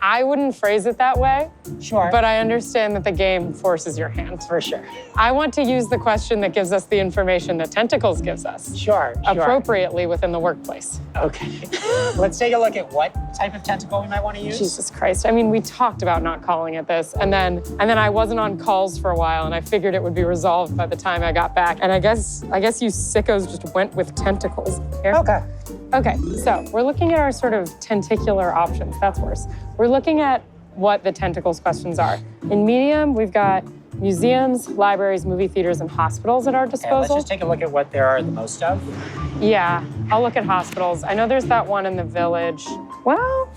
I wouldn't phrase it that way. Sure. But I understand that the game forces your hand. For sure. I want to use the question that gives us the information that Tentacles gives us. Sure. Appropriately within the workplace. Okay. Let's take a look at what type of tentacle we might want to use. Jesus Christ. I mean, we talked about not calling it this, and then I wasn't on calls for a while, and I figured it would be resolved by the time I got back. And I guess you sickos just went with Tentacles here. Okay. Okay, so we're looking at our sort of tentacular options. That's worse. We're looking at what the Tentacles questions are. In medium, we've got museums, libraries, movie theaters, and hospitals at our Okay, let's disposal. just take a look at what there are the most of. Yeah, I'll look at hospitals. I know there's that one in the village. Well,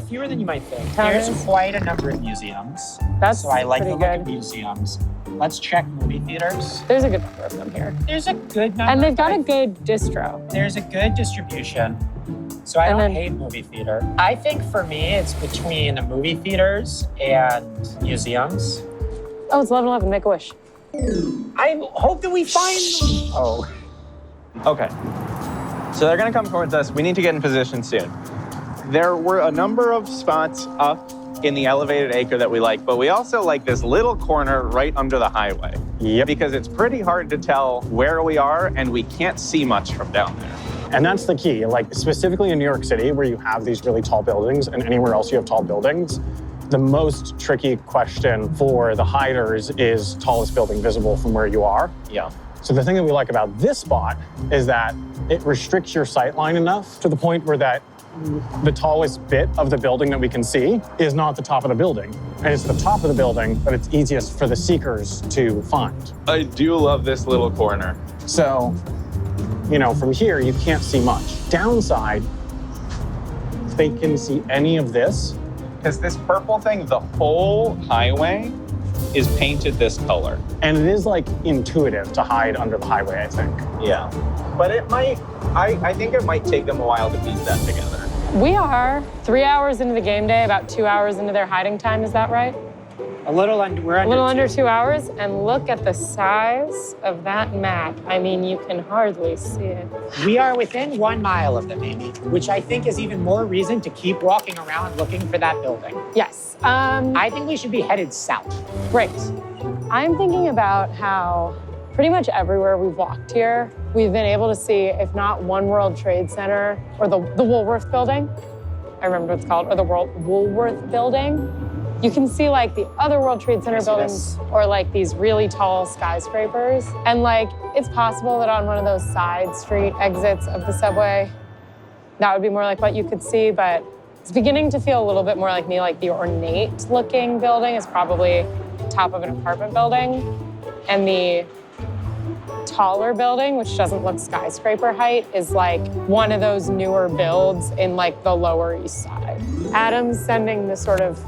Fewer than you might think. Tell There's me. quite a number of museums. that's So I like the pretty look of good. museums. Let's check movie theaters. There's a good number of them here. There's a good number. And they've got but a good distro. There's a good distribution. So I And don't then- hate movie theater. I think for me, it's between movie theaters and museums. Oh, it's 11:11. Make a wish. I hope that we find. Oh. Okay. So they're gonna come towards us. We need to get in position soon. There were a number of spots up in the elevated acre that we like, but we also like this little corner right under the highway. Yep. Because it's pretty hard to tell where we are and we can't see much from down there. And that's the key, like specifically in New York City where you have these really tall buildings and anywhere else you have tall buildings, the most tricky question for the hiders is tallest building visible from where you are. Yeah. So the thing that we like about this spot is that it restricts your sight line enough to the point where that the tallest bit of the building that we can see is not the top of the building. And it's the top of the building, but it's easiest for the seekers to find. I do love this little corner. So, you know, from here, you can't see much. Downside, if they can see any of this. Because this purple thing, the whole highway is painted this color. And it is like intuitive to hide under the highway, I think. Yeah. But it might, I think it might take them a while to piece that together. We are 3 hours into the game day, about 2 hours into their hiding time. Is that right? We're A little under 2 hours, and look at the size of that map. I mean, you can hardly see it. We are within 1 mile of them, Amy, which I think is even more reason to keep walking around looking for that building. Yes. I think we should be headed south. Great. I'm thinking about how pretty much everywhere we've walked here, we've been able to see, if not One World Trade Center or the Woolworth Building, I remember what it's called, or the Woolworth Building. You can see like the other World Trade Center buildings or like these really tall skyscrapers. And like, it's possible that on one of those side street exits of the subway, that would be more like what you could see, but it's beginning to feel a little bit more like me, like the ornate looking building is probably top of an apartment building. And the taller building, which doesn't look skyscraper height, is like one of those newer builds in like the Lower East Side. Adam's sending the sort of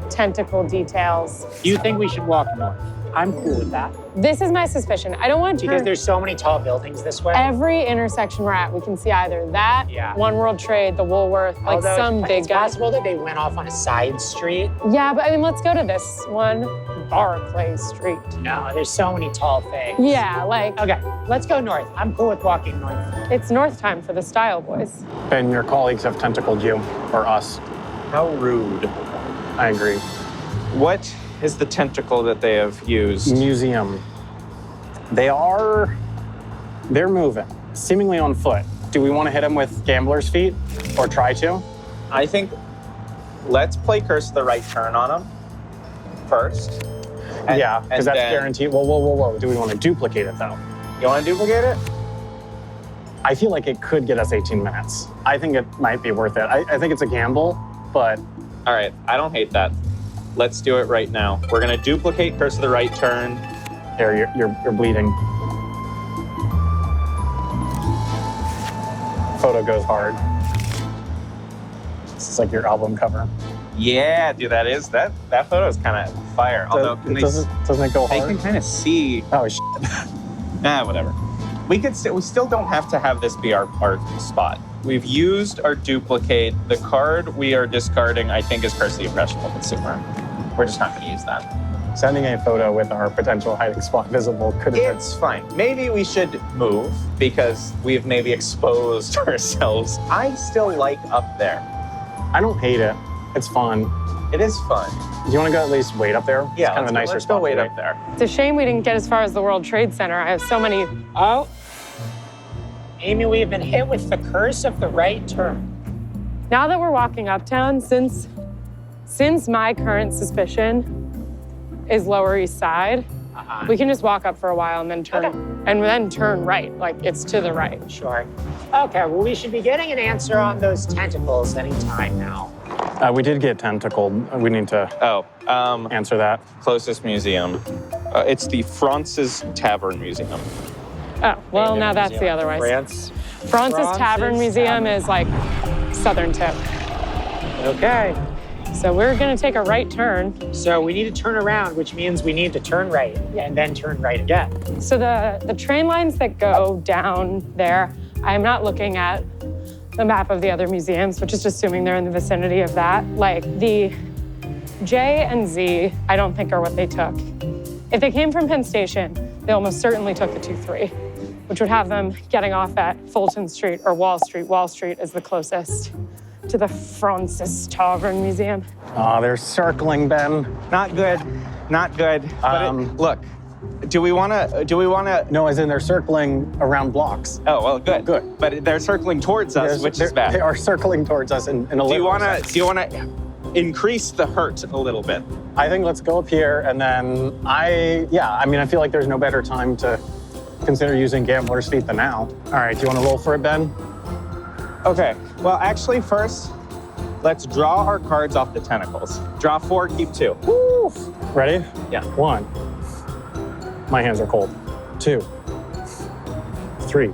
tentacle details. Do you think we should walk north? I'm cool with that. This is my suspicion. I don't want to Because turn. there's so many tall buildings this way. Every intersection we're at, we can see either that, One World Trade, the Woolworth, like Although some big it's guy. possible that they went off on a side street. Yeah, but I mean, let's go to this one, Barclay Street. No, there's so many tall things. Yeah, like, Okay, let's go north. I'm cool with walking north. it's north time for the Style Boys. Ben, your colleagues have tentacled you, or us. How rude. I agree. What is the tentacle that they have used? Museum. They're moving, seemingly on foot. Do we want to hit them with gambler's feet or try to? I think let's play Curse of the Right Turn on them first. Yeah, because that's then- guaranteed. Whoa. Do we want to duplicate it though? You want to duplicate it? I feel like it could get us 18 minutes. I think it might be worth it. I think it's a gamble, but All right, I don't hate that. Let's do it right now. We're gonna duplicate Curse of the Right Turn. there, you're bleeding. Photo goes hard. This is like your album cover. Yeah, dude, that photo is kind of fire. Although, Doesn't it go they hard? can kind of see. Oh, shit. Whatever. We still don't have to have this be our spot. We've used our duplicate. The card we are discarding, I think, is Curse of the Impressionable Consumer. We're just not going to use that. Sending a photo with our potential hiding spot visible could have been. It's fine. Maybe we should move because we've maybe exposed ourselves. I still like up there. I don't hate it. It's fun. It is fun. Do you want to go at least wait up there? Yeah, it's kind of a nicer let's spot. go wait to up there. It's a shame we didn't get as far as the World Trade Center. I have so many. Oh. Amy, we have been hit with the curse of the right turn. Now that we're walking uptown, since my current suspicion is Lower East Side, we can just walk up for a while and then turn and then turn right. Like it's to the right. Sure. Okay, well, we should be getting an answer on those tentacles anytime now. We did get tentacled. We need to answer that. Closest museum. It's the France's Tavern Museum. Oh, well, now that's the other way. France's Tavern Museum is like southern tip. Okay. So we're gonna take a right turn. So we need to turn around, which means we need to turn right and then turn right again. So the train lines that go down there, I'm not looking at the map of the other museums, but just assuming they're in the vicinity of that. Like the J and Z, I don't think are what they took. If they came from Penn Station, they almost certainly took the 2-3. which would have them getting off at Fulton Street or Wall Street. Wall Street is the closest to the Francis Tavern Museum. Oh, they're circling, Ben. Not good. Not good. But look, do we want to? No, as in they're circling around blocks. Oh, well, good. Good. But they're circling towards us, which is bad. They are circling towards us in a Do you literal want sense. to increase the hurt a little bit? I think let's go up here, and then I feel like there's no better time to consider using Gambler's Feet than now. All right, do you want to roll for it, Ben? Okay. Well, actually, first, let's draw our cards off the tentacles. Draw 4, keep 2. Woo! Ready? Yeah. 1. My hands are cold. 2. 3.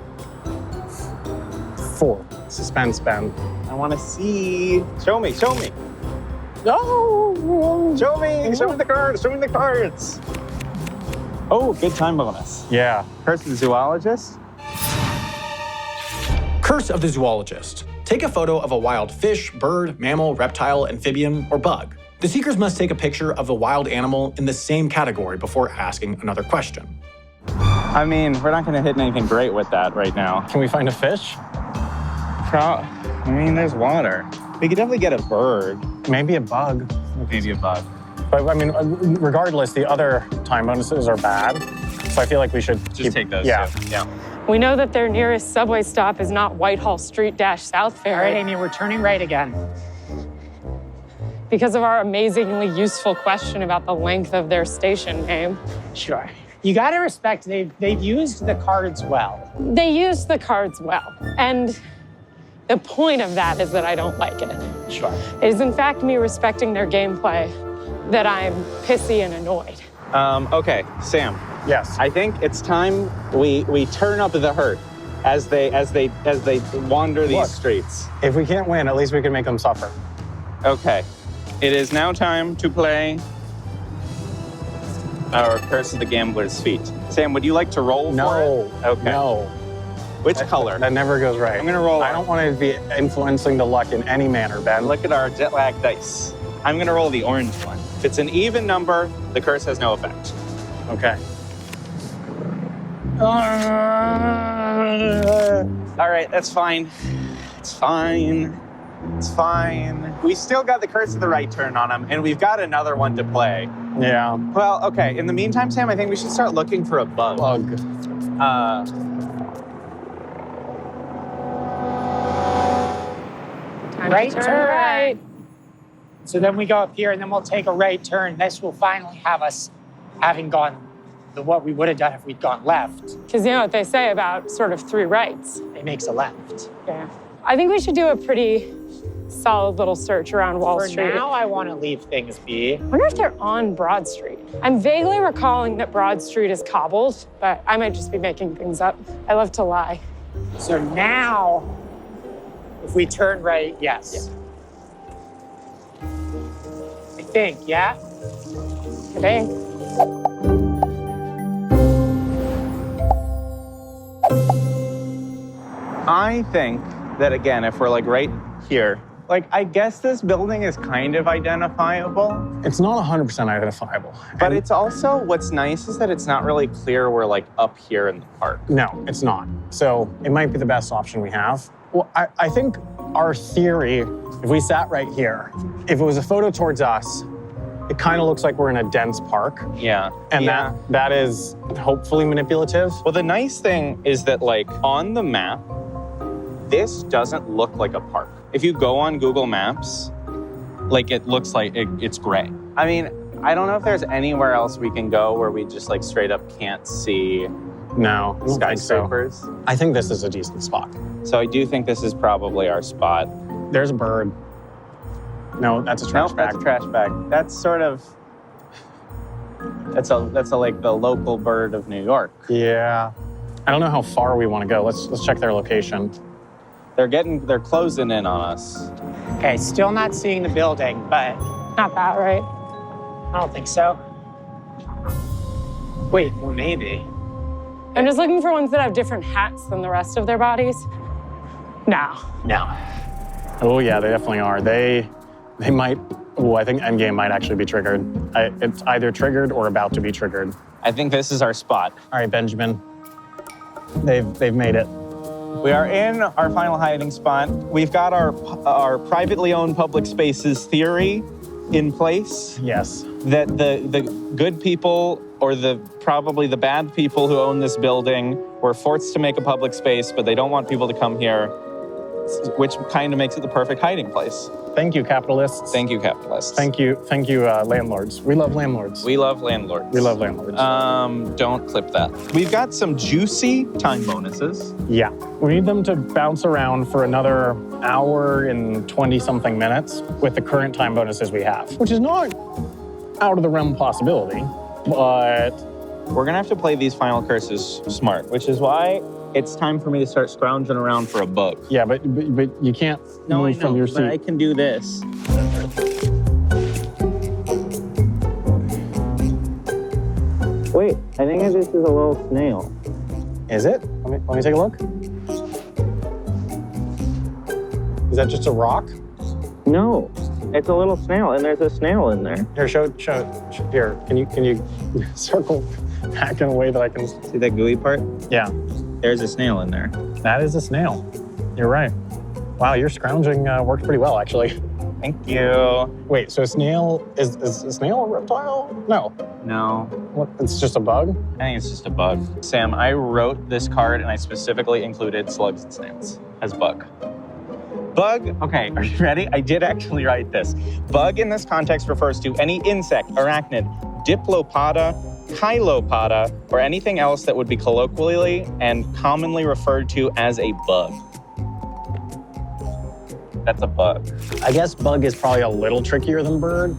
4. Suspense, Ben. I want to see. Show me. No! Show me the cards. Show me the cards. Oh, good time bonus. Yeah. Curse of the Zoologist. Curse of the Zoologist. Take a photo of a wild fish, bird, mammal, reptile, amphibian, or bug. The seekers must take a picture of the wild animal in the same category before asking another question. I mean, we're not going to hit anything great with that right now. Can we find a fish? I mean, there's water. We could definitely get a bird. Maybe a bug. Maybe a bug. But I mean, regardless, the other time bonuses are bad. So I feel like we should Just take those Yeah. two. Yeah. We know that their nearest subway stop is not Whitehall Street - South All right, Ferry Amy, we're turning right again. because of our amazingly useful question about the length of their station name. Sure. You got to respect they've used the cards well. They used the cards well, and the point of that is that I don't like it. Sure. It is in fact me respecting their gameplay that I'm pissy and annoyed. Okay, Sam. Yes. I think it's time we turn up the hurt as they wander these Look. streets. If we can't win, at least we can make them suffer. Okay. It is now time to play our Curse of the Gambler's Feet. Sam, would you like to roll for it? Okay. No. Which color? That never goes right. I'm gonna roll. I don't want to be influencing the luck in any manner, Ben. Look at our jet lag dice. I'm gonna roll the orange one. If it's an even number, the curse has no effect. Okay. All right, that's fine. It's fine. It's fine. We still got the Curse of the Right Turn on him, and we've got another one to play. Yeah. Well, okay. In the meantime, Sam, I think we should start looking for a bug. Right Turn turn. right. So then we go up here and then we'll take a right turn. This will finally have us having gone what we would have done if we'd gone left. Because you know what they say about sort of 3 rights. It makes a left. Yeah. I think we should do a pretty solid little search around Wall For Street. now, I want to leave things be. I wonder if they're on Broad Street. I'm vaguely recalling that Broad Street is cobbled, but I might just be making things up. I love to lie. So now, if we turn right, yes. I think, yeah? I think. I think that, again, if we're like right here, like I guess this building is kind of identifiable, It's not 100% identifiable. but And it's also, what's nice is that it's not really clear we're like up here in the park. no, it's not. So it might be the best option we have. Well, I think our theory, if we sat right here, if it was a photo towards us, it kind of looks like we're in a dense park. Yeah. And that is hopefully manipulative. Well, the nice thing is that like on the map, this doesn't look like a park. If you go on Google Maps, like it looks like it's gray. I mean, I don't know if there's anywhere else we can go where we just like straight up can't see No, I don't think so. skyscrapers. I think this is a decent spot. So I do think this is probably our spot. There's a bird. No, that's a trash Nope, bag. that's a trash bag. That's sort of, that's a like the local bird of New York. Yeah. I don't know how far we want to go. Let's check their location. They're closing in on us. Okay, still not seeing the building, but Not that, right? I don't think so. Wait, well, maybe. I'm just looking for ones that have different hats than the rest of their bodies. No. No. Oh yeah, they definitely are. They might. Oh, I think Endgame might actually be triggered. It's either triggered or about to be triggered. I think this is our spot. All right, Benjamin. They've made it. We are in our final hiding spot. We've got our privately owned public spaces theory in place. Yes. That the good people or probably the bad people who own this building were forced to make a public space, but they don't want people to come here, which kind of makes it the perfect hiding place. Thank you, capitalists. Thank you, capitalists. Thank you, landlords. We love landlords. We love landlords. We love landlords. Don't clip that. We've got some juicy time bonuses. Yeah. We need them to bounce around for another hour and 20-something minutes with the current time bonuses we have, which is not out of the realm of possibility, but... We're gonna have to play these final curses smart, which is why it's time for me to start scrounging around for a bug. Yeah, but you can't move from your seat. But I can do this. Wait, I think this is a little snail. Is it? Let me take a look. Is that just a rock? No, it's a little snail, and there's a snail in there. Here, show here. Can you circle back in a way that I can see that gooey part? Yeah. There's a snail in there. That is a snail. You're right. Wow, your scrounging worked pretty well, actually. Thank you. Wait, so snail is a snail a reptile? No. No. What? It's just a bug? I think it's just a bug. Sam, I wrote this card and I specifically included slugs and snails as bug. Bug, okay, are you ready? I did actually write this. Bug in this context refers to any insect, arachnid, diplopoda, chilopoda, or anything else that would be colloquially and commonly referred to as a bug. That's a bug. I guess bug is probably a little trickier than bird.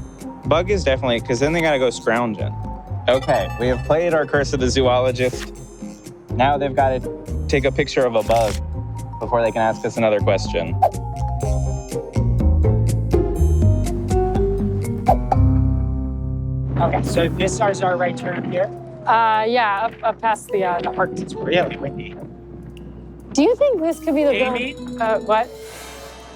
Bug is definitely, because then they gotta go scrounging. Okay, we have played our Curse of the Zoologist. Now they've got to take a picture of a bug before they can ask us another question. Okay, so this is our right turn here. Yeah, up past the Park is really windy. Do you think this could be the Amy? what?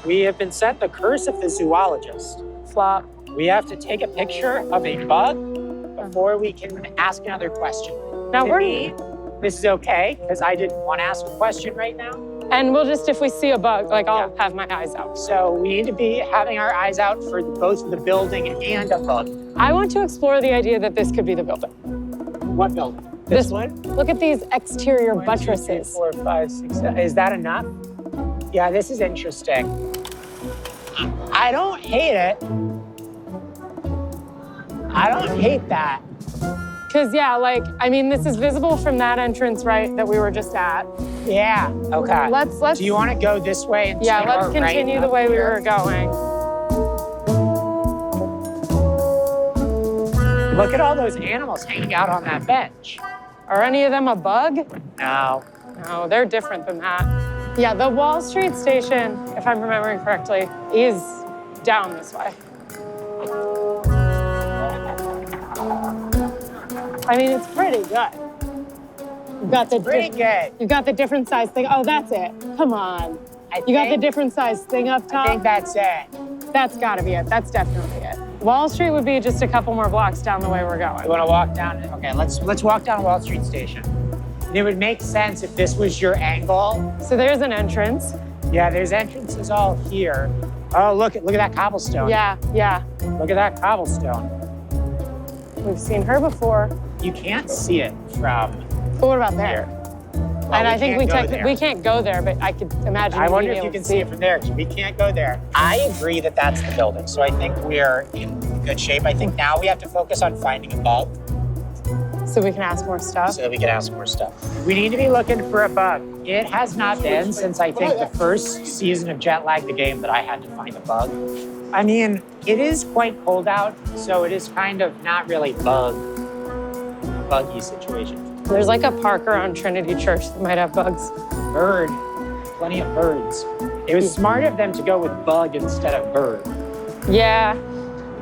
We have been sent the Curse of the Zoologist. Flop. We have to take a picture of a bug before we can ask another question. Now To me, this is okay, because I didn't want to ask a question right now. and we'll just, if we see a bug, like I'll have my eyes out. So we need to be having our eyes out for both the building and a bug. I want to explore the idea that this could be the building. What building? This one? Look at these exterior 1, 2, 3, buttresses. 4, 5, 6, 7. Is that enough? Yeah, this is interesting. I don't hate it. I don't hate that. Because, yeah, like, I mean, this is visible from that entrance, right, that we were just at. Yeah, okay. Let's. Do you want to go this way and Yeah, take let's our continue right the way we here? were going. Look at all those animals hanging out on that bench. Are any of them a bug? No. No, they're different than that. Yeah, the Wall Street station, if I'm remembering correctly, is down this way. I mean, it's pretty good. You've got the Pretty good. You've got the different size thing. Oh, that's it. Come on. You got the different size thing up top. I think that's it. That's got to be it. That's definitely it. Wall Street would be just a couple more blocks down the way we're going. You want to walk down? Okay, let's walk down Wall Street Station. And it would make sense if this was your angle. So there's an entrance. Yeah, there's entrances all here. Oh, look at that cobblestone. Yeah. Look at that cobblestone. We've seen her before. You can't see it from But what about there? Well, And I think we there. can't go there, but I could imagine. I wonder being if you able can to see it from there. We can't go there. I agree that that's the building, so I think we're in good shape. I think now we have to focus on finding a bug So we can ask more stuff. so we can ask more stuff. We need to be looking for a bug. It has not been since I think the first season of Jet Lag the Game that I had to find a bug. I mean, it is quite cold out, so it is kind of not really buggy situation. There's like a park around Trinity Church that might have bugs. Bird, plenty of birds. It was smart of them to go with bug instead of bird. Yeah.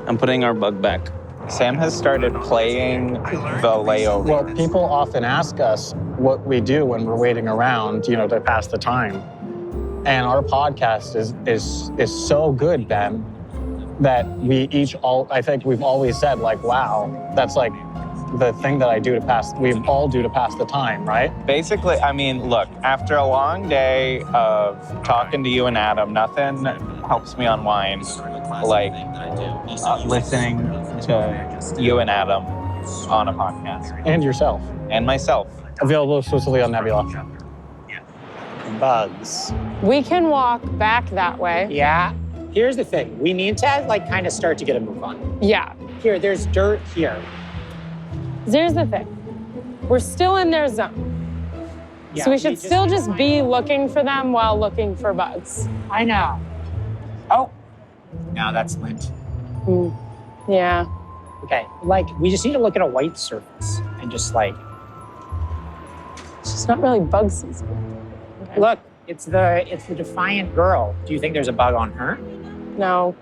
I'm putting our bug back. Sam has started playing the layover. Well, people often ask us what we do when we're waiting around, to pass the time. And our podcast is so good, Ben, that I think we've always said, like, wow, that's like the thing that I do to pass, we all do to pass the time, right? Basically, I mean, look, after a long day of talking to you and Adam, nothing helps me unwind like listening to you and Adam on a podcast. And yourself. And myself. Available exclusively on Nebula. Bugs. We can walk back that way. Yeah. Here's the thing. We need to like kind of start to get a move on. Yeah. Here, there's dirt here. Here's the thing. We're still in their zone. Yeah, So we should still just be looking for them while looking for bugs. I know. Oh. No, that's lint. Yeah. Okay. Like, we just need to look at a white surface and just like, It's just not really bug season. Okay. look, it's the defiant girl. Do you think there's a bug on her? No.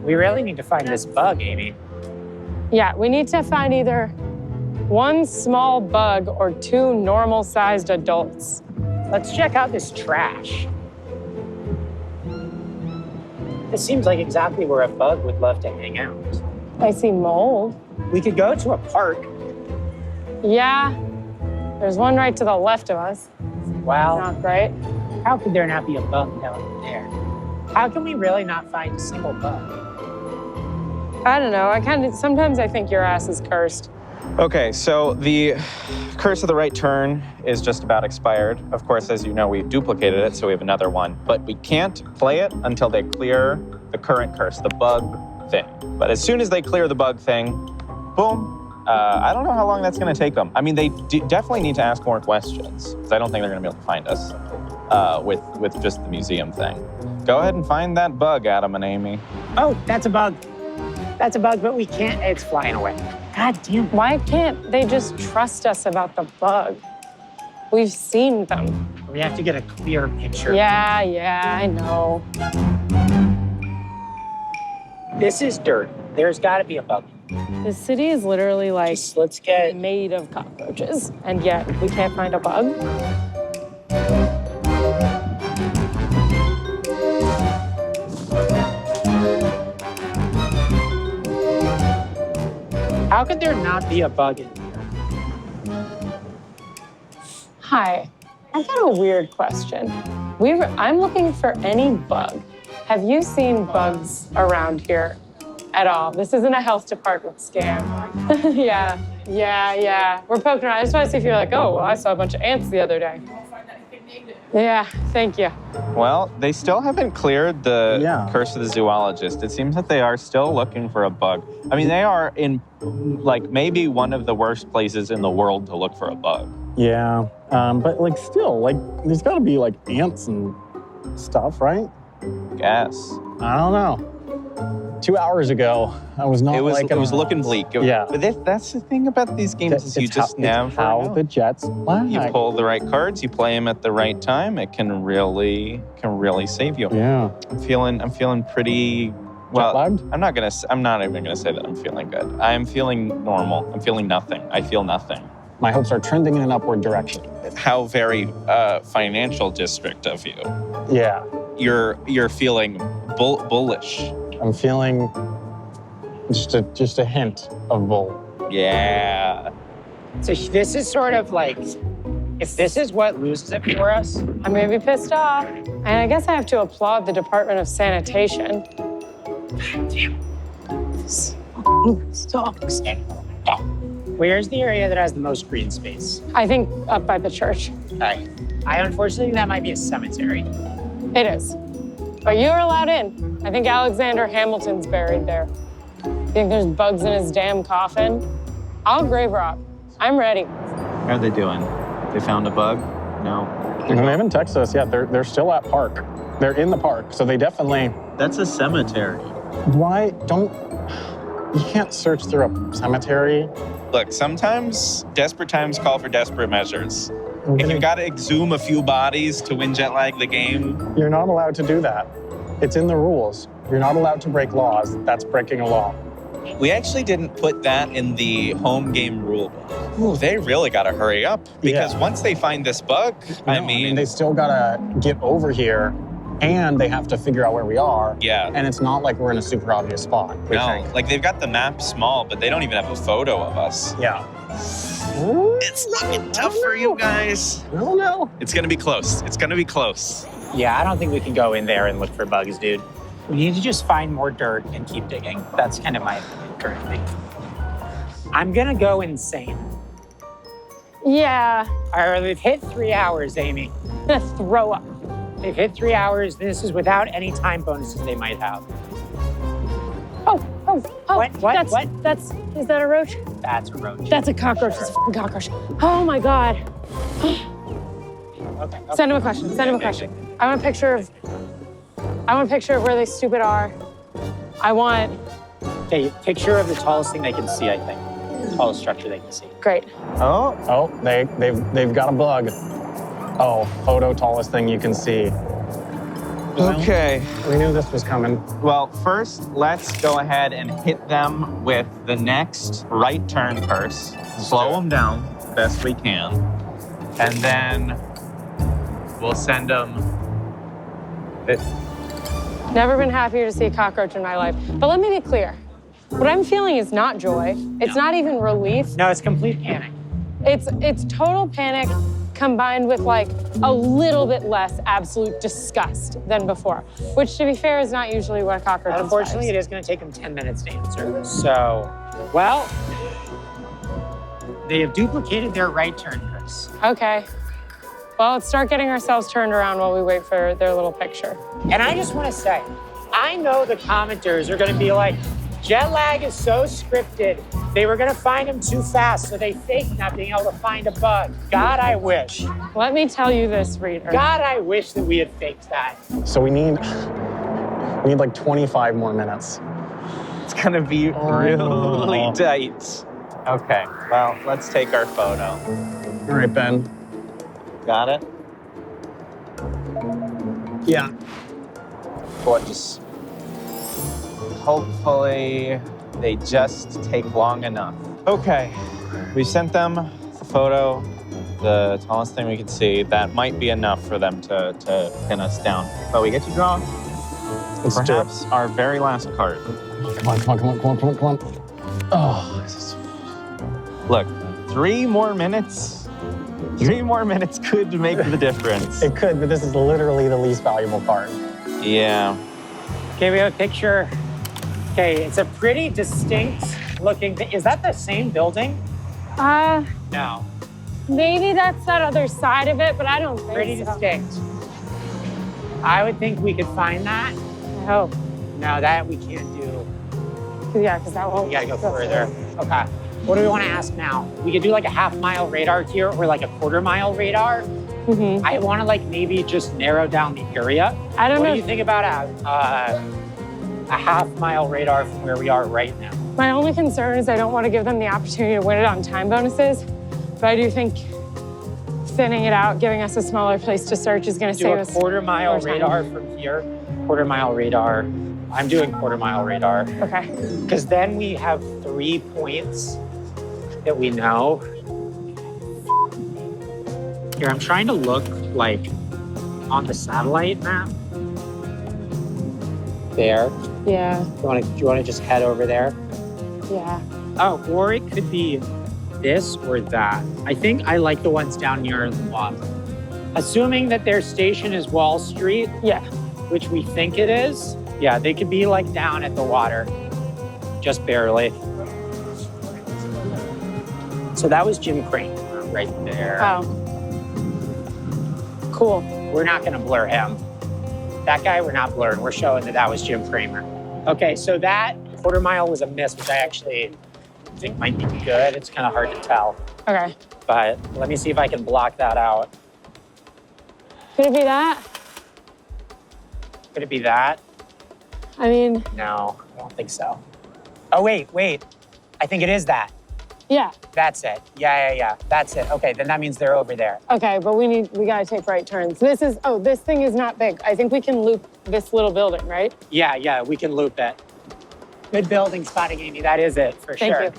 We really need to find this bug, Amy. Yeah, we need to find either one small bug or two normal-sized adults. Let's check out this trash. This seems like exactly where a bug would love to hang out. I see mold. We could go to a park. Yeah. There's one right to the left of us. Well, Not great. how could there not be a bug down there? How can we really not find a single bug? I don't know. Sometimes I think your ass is cursed. Okay, so the Curse of the Right Turn is just about expired. Of course, as you know, we duplicated it, so we have another one. But we can't play it until they clear the current curse, the bug thing. But as soon as they clear the bug thing, boom. I don't know how long that's going to take them. I mean, they definitely need to ask more questions, because I don't think they're going to be able to find us with just the museum thing. Go ahead and find that bug, Adam and Amy. Oh, that's a bug. That's a bug, but we can't. It's flying away. God damn. Why can't they just trust us about the bug? We've seen them. We have to get a clear picture. Yeah, I know. This is dirt. There's got to be a bug. The city is literally like Let's get. made of cockroaches, and yet we can't find a bug. How could there not be a bug in here? Hi, I've got a weird question. I'm looking for any bug. Have you seen bugs around here at all? This isn't a health department scam. Yeah. We're poking around. I just want to see if you're like, oh, well, I saw a bunch of ants the other day. Yeah, thank you. Well, they still haven't cleared the Curse of the Zoologist. It seems that they are still looking for a bug. I mean, they are in, like, maybe one of the worst places in the world to look for a bug. Yeah, but like still, like there's got to be like ants and stuff, right? Guess. I don't know. 2 hours ago, I was not It was liking looking bleak. Yeah. But that's the thing about these games is you just never how know. the Jets play. You pull the right cards, you play them at the right time. It can really save you. Yeah. I'm feeling pretty well. Jet-lagged? I'm not even gonna say that I'm feeling good. I am feeling normal. I'm feeling nothing. I feel nothing. My hopes are trending in an upward direction. How very financial district of you. Yeah. You're feeling bullish. I'm feeling just a hint of bull. Yeah. So this is sort of like, if this is what loses it for us. I'm gonna be pissed off. And I guess I have to applaud the Department of Sanitation. Stop. Where's the area that has the most green space? I think up by the church. I unfortunately think that might be a cemetery. It is. But you're allowed in. I think Alexander Hamilton's buried there. You think there's bugs in his damn coffin? I'll grave rob. I'm ready. How are they doing? They found a bug? No. They haven't texted us yet. They're still at park. They're in the park, so they definitely. That's a cemetery. Why don't you can't search through a cemetery? Look, sometimes desperate times call for desperate measures. I'm If gonna- you gotta exhume a few bodies to win jet lag the game, You're not allowed to do that. It's in the rules. You're not allowed to break laws. That's breaking a law. we actually didn't put that in the home game rule book. Ooh, they really gotta hurry up because once they find this bug, I mean, they still gotta get over here and they have to figure out where we are. Yeah. And it's not like we're in a super obvious spot. We think. Like they've got the map small, but they don't even have a photo of us. Yeah. It's looking tough for you guys. I don't know. It's gonna be close. It's gonna be close. Yeah, I don't think we can go in there and look for bugs, dude. We need to just find more dirt and keep digging. That's kind of my opinion currently. I'm gonna go insane. Yeah. All right, they've hit 3 hours, Amy. I'm gonna throw up. They've hit 3 hours. This is without any time bonuses they might have. Oh. What? Is that a roach? That's a roach. That's a cockroach. It's a fucking cockroach. Oh my God. Okay. Send him a question. I want a picture of where they stupid are. I want. Okay, picture of the tallest thing they can see, I think. The tallest structure they can see. Great. Oh, they've got a bug. Oh, photo tallest thing you can see. Okay. We knew this was coming. Well, first, let's go ahead and hit them with the next right turn curse. Slow them down best we can. And then we'll send them. Never been happier to see a cockroach in my life. But let me be clear. What I'm feeling is not joy. It's not even relief. No, it's complete panic. It's total panic combined with like a little bit less absolute disgust than before, which to be fair is not usually what a cockroach Unfortunately, it is going to take them 10 minutes to answer. So, well, they have duplicated their right turn curse. Okay. Well, let's start getting ourselves turned around while we wait for their little picture. And I just want to say, I know the commenters are going to be like, jet lag is so scripted. They were going to find him too fast, so they faked not being able to find a bug. God, I wish. Let me tell you this, reader. God, I wish that we had faked that. So we need like 25 more minutes. It's gonna be really tight. Okay, well, let's take our photo. All right, Ben. Got it? Yeah. Gorgeous. Hopefully, they just take long enough. Okay, we sent them the photo, the tallest thing we could see. That might be enough for them to pin us down. But we get to draw perhaps our very last card. Come on. Oh, this is... Look, 3 more minutes. 3 more minutes could make the difference. It could, but this is literally the least valuable card. Yeah. Okay, we have a picture. Okay, it's a pretty distinct looking thing. Is that the same building? No. Maybe that's that other side of it, but I don't think Pretty so. distinct. I would think we could find that. I hope. No, that we can't do. Yeah, because that won't. We gotta go further. Okay. What do we want to ask now? We could do like a half-mile radar here or like a quarter-mile radar. Mm-hmm. I want to like maybe just narrow down the area. I don't know. What do you think about a half-mile radar from where we are right now? My only concern is I don't want to give them the opportunity to win it on time bonuses, but I do think thinning it out, giving us a smaller place to search is going to Do save a us quarter-mile more time. radar from here. Quarter-mile radar. I'm doing quarter-mile radar. Okay. Because then we have 3 points that we know. Here, I'm trying to look like on the satellite map. There. Yeah. Do you want to just head over there? Yeah. Oh, or it could be this or that. I think I like the ones down near the water. Assuming that their station is Wall Street, Yeah. which we think it is, yeah, they could be like down at the water, just barely. So that was Jim Crane right there. Oh. Cool. We're not gonna blur him. That guy, we're not blurring. We're showing that was Jim Kramer. Okay, so that quarter mile was a miss, which I actually think might be good. It's kind of hard to tell, Okay. but let me see if I can block that out. Could it be that? Could it be that? I mean, No, I don't think so. Oh, wait. I think it is that. yeah. That's it. Yeah. That's it. Okay, then that means they're over there. Okay, but we gotta take right turns. This thing is not big. I think we can loop this little building, right? Yeah, we can loop it. Good building spotting, Amy. That is it, for Thank sure. you.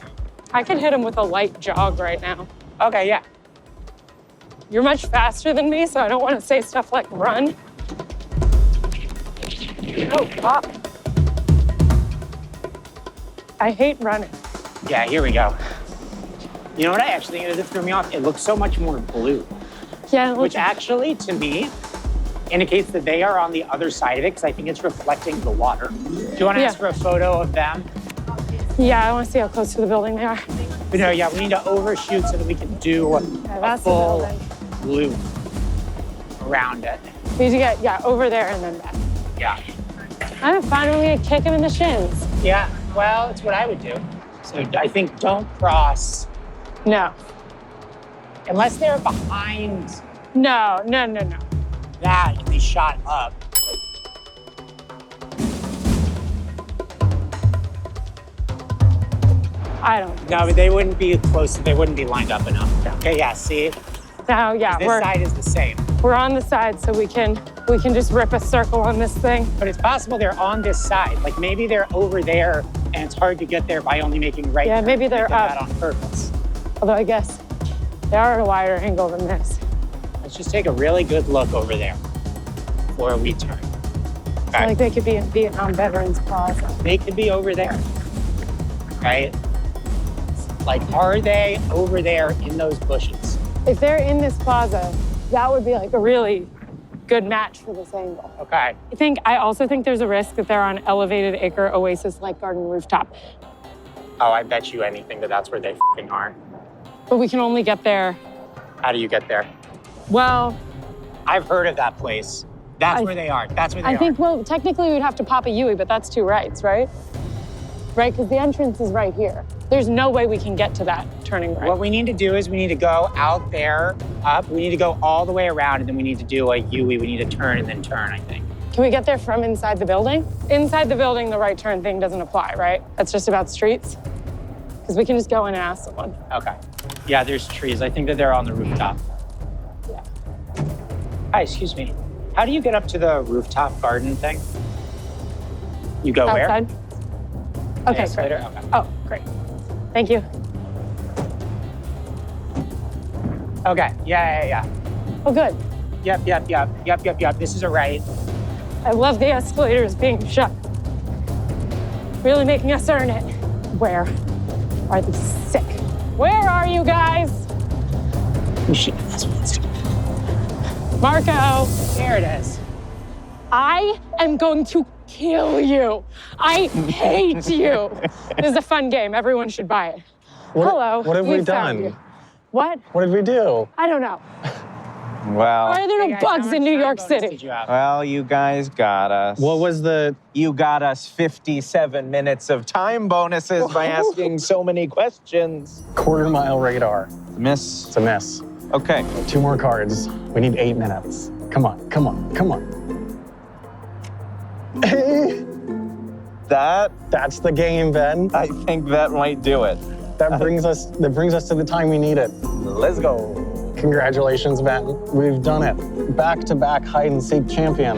I could hit him with a light jog right now. Okay, yeah. You're much faster than me, so I don't want to say stuff like run. Oh, God. I hate running. Yeah, here we go. You know what I actually think it threw me off? It looks so much more blue, Yeah, which actually, to me, indicates that they are on the other side of it because I think it's reflecting the water. Do you want to ask for a photo of them? yeah, I want to see how close to the building they are. But no, yeah, we need to overshoot so that we can do a that's the full building. loop around it. We need to get, over there and then back. Yeah. I'm fine when we kick him in the shins. Yeah, well, it's what I would do. So I think don't cross No. unless they're behind No. that and they shot up. I don't. No, but they wouldn't be close. They wouldn't be lined up enough. Okay, yeah, see? No, yeah, This side is the same. we're on the side, so we can just rip a circle on this thing. But it's possible they're on this side. Like maybe they're over there and it's hard to get there by only making right. Yeah, turns. maybe they're They did that up. on purpose. Although I guess they are at a wider angle than this. Let's just take a really good look over there before we turn. I feel like they could be in Vietnam Veterans Plaza. They could be over there, right? Like, are they over there in those bushes? If they're in this plaza, that would be like a really good match for this angle. Okay. I also think there's a risk that they're on elevated acre oasis like garden rooftop. Oh, I bet you anything that that's where they fucking are. But we can only get there. How do you get there? Well, I've heard of that place. That's where they are. That's where they I are. think, well, technically we'd have to pop a Yui, but that's two rights, right? Right, because the entrance is right here. There's no way we can get to that turning right. What we need to do is we need to go out there, up. We need to go all the way around, and then we need to do a Yui. We need to turn and then turn, I think. Can we get there from inside the building? Inside the building, the right turn thing doesn't apply, right? That's just about streets? Because we can just go in and ask someone. Okay. Yeah, there's trees. I think that they're on the rooftop. Yeah. Hi, excuse me. How do you get up to the rooftop garden thing? You go Outside? where? Okay, great. Escalator? Okay. Oh, great. Thank you. Okay, yeah. Oh, good. Yep. This is a right. I love the escalators being shut. Really making us earn it. Where are the sick? Where are you guys? Shit, that's what it's doing. Marco, There it is. I am going to kill you. I hate you. This is a fun game. Everyone should buy it. Hello. What have we found done? you. What? What did we do? I don't know. Well, Why are there Hey, no guys, bugs how in much New time York bonus City? did you have? well, you guys got us. What was the? You got us 57 minutes of time bonuses by asking so many questions. Quarter-mile radar. Miss. It's a miss. Okay. 2 more cards. We need 8 minutes. Come on. Hey, that's the game, Ben. I think that might do it. That brings us to the time we need it. Let's go. Congratulations, Ben. We've done it. Back-to-back hide-and-seek champion.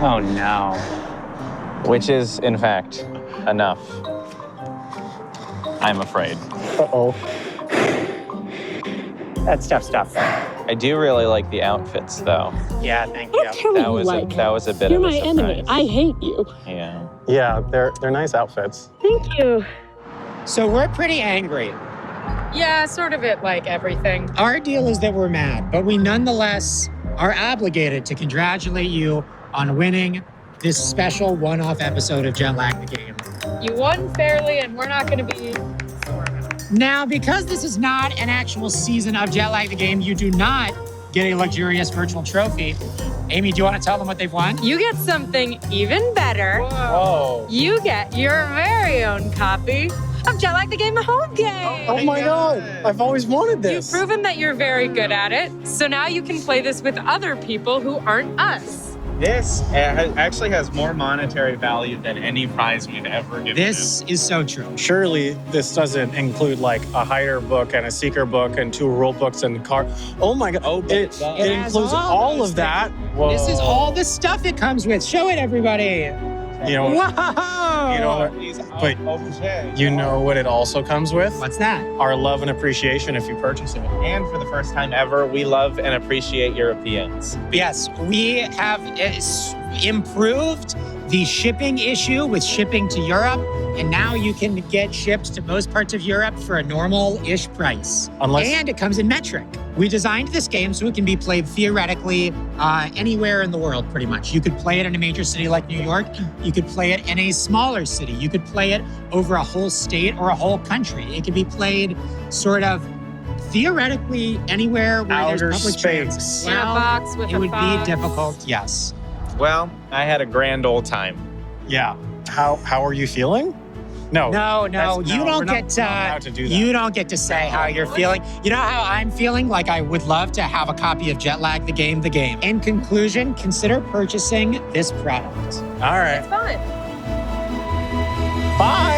Oh, no. Which is, in fact, enough. I'm afraid. Uh-oh. That's tough stuff. I do really like the outfits, though. Yeah, thank you. That was a bit You're of a my surprise. enemy. I hate you. Yeah. Yeah, they're nice outfits. Thank you. So we're pretty angry. Yeah, sort of it like everything. Our deal is that we're mad, but we nonetheless are obligated to congratulate you on winning this special one-off episode of Jet Lag the Game. You won fairly, and we're not going to be sore about it. Now, because this is not an actual season of Jet Lag the Game, you do not get a luxurious virtual trophy. Amy, do you want to tell them what they've won? You get something even better. Whoa. You get your very own copy of Jet Lag the Game, the home game. Oh my God. I've always wanted You've this. proven that you're very good at it, so now you can play this with other people who aren't us. This actually has more monetary value than any prize we've ever given. This is so true. Surely this doesn't include like a hider book and a seeker book and 2 rule books and card. Oh my God. Oh, but it it has includes all all those of that. This is all the stuff it comes with. Show it, everybody. You know, Whoa! you know, but you know what it also comes with? What's that? Our love and appreciation if you purchase it. And for the first time ever, we love and appreciate Europeans. Yes, we have improved the shipping issue with shipping to Europe, and now you can get shipped to most parts of Europe for a normal-ish price. And it comes in metric. We designed this game so it can be played theoretically anywhere in the world, pretty much. You could play it in a major city like New York. You could play it in a smaller city. You could play it over a whole state or a whole country. It could be played sort of theoretically anywhere where Outer there's public space. transit. In a box with it a would fox. be difficult, yes. Well, I had a grand old time. Yeah. How are you feeling? No. No, we're you not allowed to do that. you don't get to say how you're feeling. You know how I'm feeling? Like I would love to have a copy of Jet Lag, the game. In conclusion, consider purchasing this product. All right. It's fun. Bye.